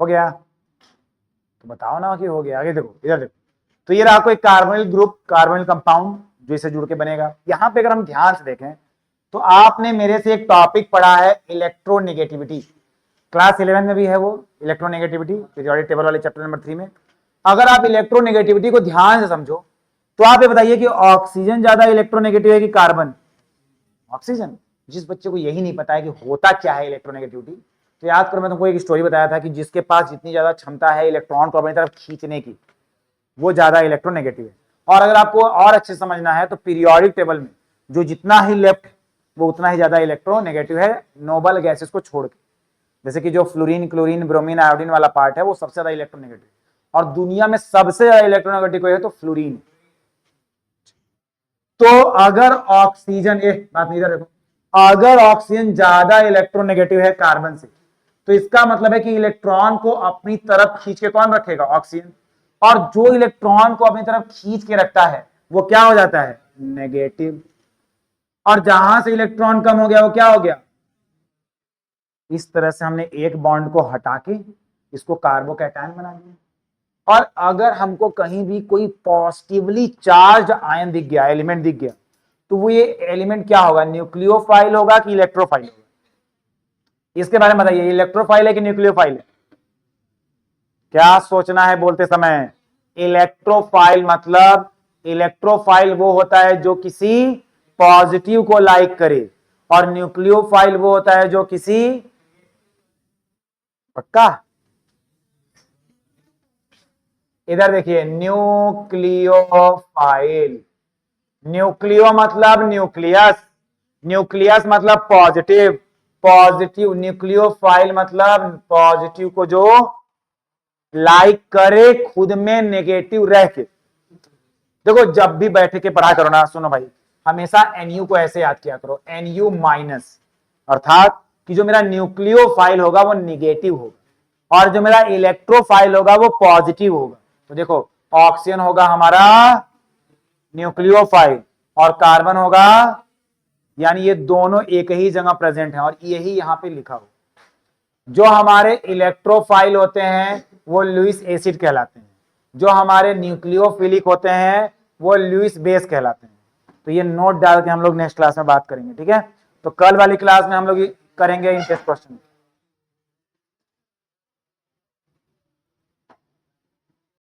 हो गया? तो बताओ ना कि हो गया। आगे देखो, इधर देखो। तो ये रहा कोई कार्बोनिल ग्रुप, कार्बोनिल कंपाउंड जो इसे जुड़ के बनेगा। यहां पे अगर हम ध्यान से देखें तो आपने मेरे से एक टॉपिक पढ़ा है इलेक्ट्रोनेगेटिविटी, क्लास 11 में भी है वो इलेक्ट्रोनेगेटिविटी, पीरियोडिक टेबल वाले चैप्टर नंबर 3 में। अगर आप इलेक्ट्रोनेगेटिविटी को ध्यान से समझो तो आप ये बताइए कि ऑक्सीजन ज्यादा इलेक्ट्रोनेगेटिव है कि कार्बन? ऑक्सीजन। जिस बच्चे को यही नहीं पता है कि होता क्या है इलेक्ट्रोनेगेटिविटी, तो याद करो मैं तुमको एक स्टोरी बताया था कि जिसके पास जितनी ज्यादा क्षमता है इलेक्ट्रॉन को अपनी तरफ खींचने की, वो ज्यादा इलेक्ट्रोनेगेटिव है। और अगर आपको और अच्छे से समझना है तो पीरियोडिक टेबल में जो जितना ही लेफ्ट वो उतना ही ज्यादा इलेक्ट्रोनेगेटिव है, नोबल गैसेस को छोड़ के। जैसे कि जो फ्लोरीन, क्लोरीन, ब्रोमीन, आयोडीन वाला पार्ट है वो सबसे ज्यादा इलेक्ट्रोनेगेटिव। और दुनिया में सबसे ज्यादा इलेक्ट्रोनेगेटिव है तो फ्लोरीन। तो अगर ऑक्सीजन, एक बात नहीं, इधर देखो, अगर ऑक्सीजन ज्यादा इलेक्ट्रोनेगेटिव है कार्बन से, तो इसका मतलब है कि इलेक्ट्रॉन को अपनी तरफ खींच के कौन रखेगा? ऑक्सीजन। और जो इलेक्ट्रॉन को अपनी तरफ खींच के रखता है वो क्या हो जाता है? नेगेटिव। और जहां से इलेक्ट्रॉन कम हो गया वो क्या हो गया? इस तरह से हमने एक बॉन्ड को हटा के इसको कार्बोकैटायन बना दिया। और अगर हमको कहीं भी कोई पॉजिटिवली चार्ज आयन दिख गया, एलिमेंट दिख गया, तो वो ये एलिमेंट क्या होगा? न्यूक्लियोफाइल होगा कि इलेक्ट्रोफाइल होगा? इसके बारे में बताइए, इलेक्ट्रोफाइल है कि न्यूक्लियोफाइल है? क्या सोचना है बोलते समय? इलेक्ट्रोफाइल मतलब, इलेक्ट्रोफाइल वो होता है जो किसी पॉजिटिव को लाइक करे, और न्यूक्लियोफाइल वो होता है जो किसी, पक्का? इधर देखिए, न्यूक्लियोफाइल, न्यूक्लियो मतलब न्यूक्लियस, न्यूक्लियस मतलब पॉजिटिव, पॉजिटिव न्यूक्लियोफाइल मतलब पॉजिटिव को जो लाइक करे खुद में नेगेटिव रह के। देखो जब भी बैठ के पढ़ा करो ना, सुनो भाई, हमेशा एनयू को ऐसे याद किया करो, एनयू माइनस, अर्थात कि जो मेरा न्यूक्लियोफाइल होगा वो निगेटिव होगा और जो मेरा इलेक्ट्रोफाइल होगा वो पॉजिटिव होगा। तो देखो ऑक्सीजन होगा हमारा न्यूक्लियोफाइल और कार्बन होगा, यानी ये दोनों एक ही जगह प्रेजेंट हैं और यही यहां पे लिखा हो। जो हमारे इलेक्ट्रोफाइल होते हैं वो लुईस एसिड कहलाते हैं, जो हमारे न्यूक्लियोफिलिक होते हैं वो लुईस बेस कहलाते हैं। तो ये नोट डाल के हम लोग नेक्स्ट क्लास में बात करेंगे, ठीक है? तो कल वाली क्लास में हम लोग करेंगे इन टेस्ट क्वेश्चन।